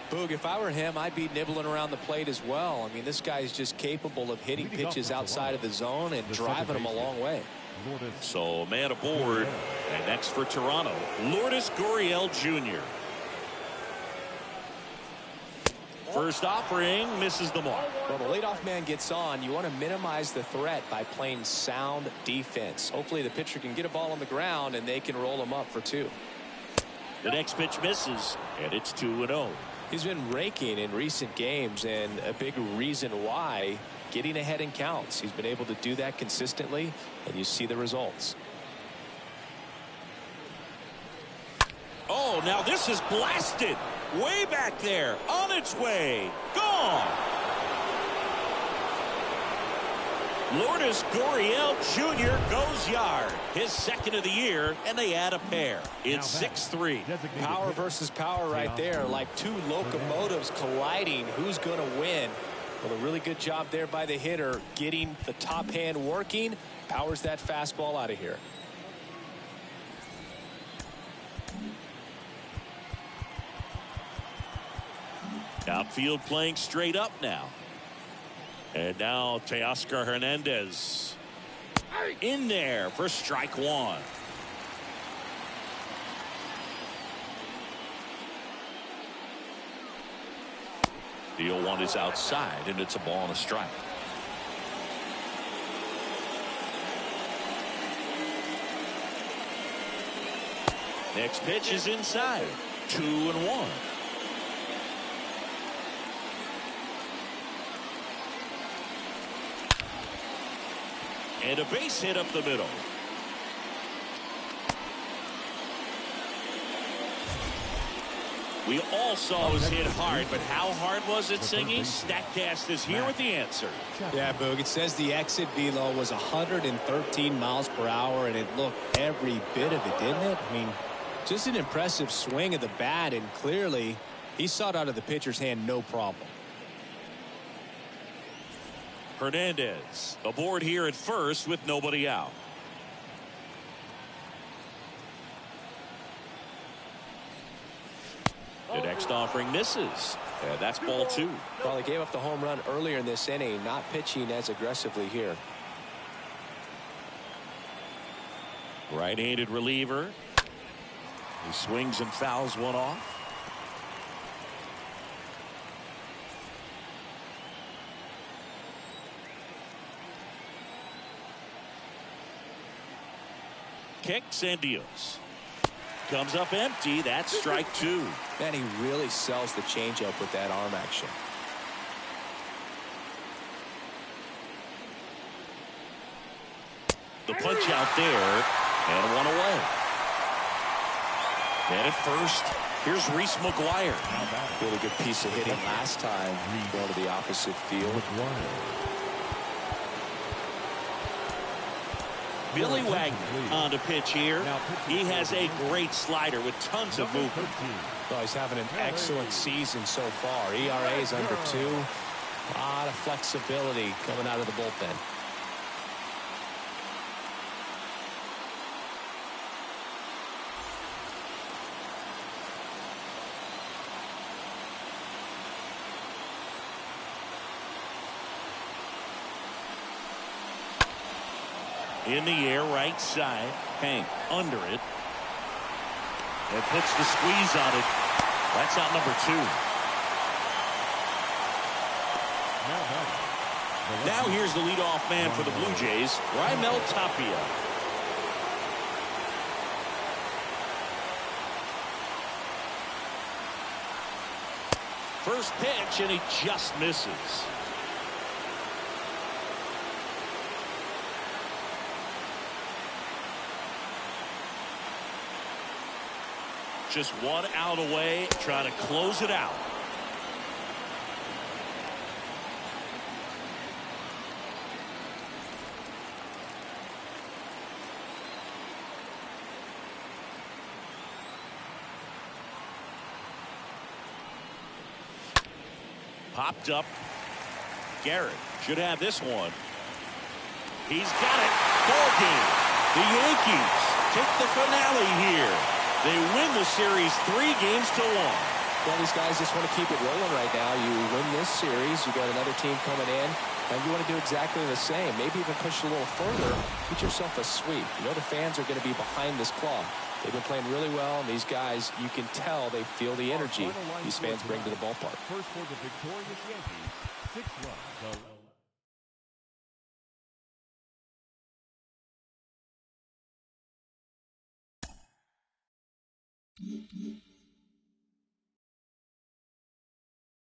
Boog, if I were him, I'd be nibbling around the plate as well. I mean, this guy is just capable of hitting pitches outside of the zone and driving them a long way. So, man aboard. And next for Toronto, Lourdes Gurriel Jr. First offering misses the mark. Well, the leadoff man gets on. You want to minimize the threat by playing sound defense. Hopefully the pitcher can get a ball on the ground and they can roll him up for 2. The next pitch misses, and it's 2-0. He's been raking in recent games, and a big reason why, getting ahead in counts. He's been able to do that consistently, and you see the results. Oh, now this is blasted. Way back there. On its way. Gone. Lourdes Gurriel Jr. goes yard. His second of the year, and they add a pair. It's 6-3. Power versus power right there. Like two locomotives colliding. Who's going to win? Well, a really good job there by the hitter, getting the top hand working. Powers that fastball out of here. Outfield playing straight up now. And now Teoscar Hernandez in there for strike 1. The 0-1 is outside, and it's a ball and a strike. Next pitch is inside. 2-1. And a base hit up the middle. We all saw it was hit hard, but how hard was it, Singy? Statcast is here with the answer. Yeah, Boog, it says the exit velo was 113 miles per hour, and it looked every bit of it, didn't it? I mean, just an impressive swing of the bat, and clearly he saw it out of the pitcher's hand no problem. Hernandez aboard here at first with nobody out. The next offering misses. And that's ball 2. Well, he gave up the home run earlier in this inning, not pitching as aggressively here. Right-handed reliever. He swings and fouls one off. Kicks and deals. Comes up empty. That's strike 2. Man, he really sells the changeup with that arm action. The punch out there, and one away. And at first, here's Reese McGuire. Really good piece of hitting last time, going to the opposite field. Billy Wagner on the pitch here. He has a great slider with tons of movement. Well, he's having an excellent season so far. ERA is under 2. A lot of flexibility coming out of the bullpen. In the air, right side. Hank under it. And puts the squeeze on it. That's out number 2. Now here's the leadoff man for the Blue Jays, Raimel Tapia. First pitch, and he just misses. Just one out away, trying to close it out. Popped up. Gehrig should have this one. He's got it. Ball game. The Yankees take the finale here. They win the series 3-1. Well, these guys just want to keep it rolling right now. You win this series, you got another team coming in, and you want to do exactly the same. Maybe even push a little further, get yourself a sweep. You know the fans are going to be behind this club. They've been playing really well, and these guys, you can tell they feel the energy these fans bring to the ballpark. First for the victorious Yankees, 6 runs.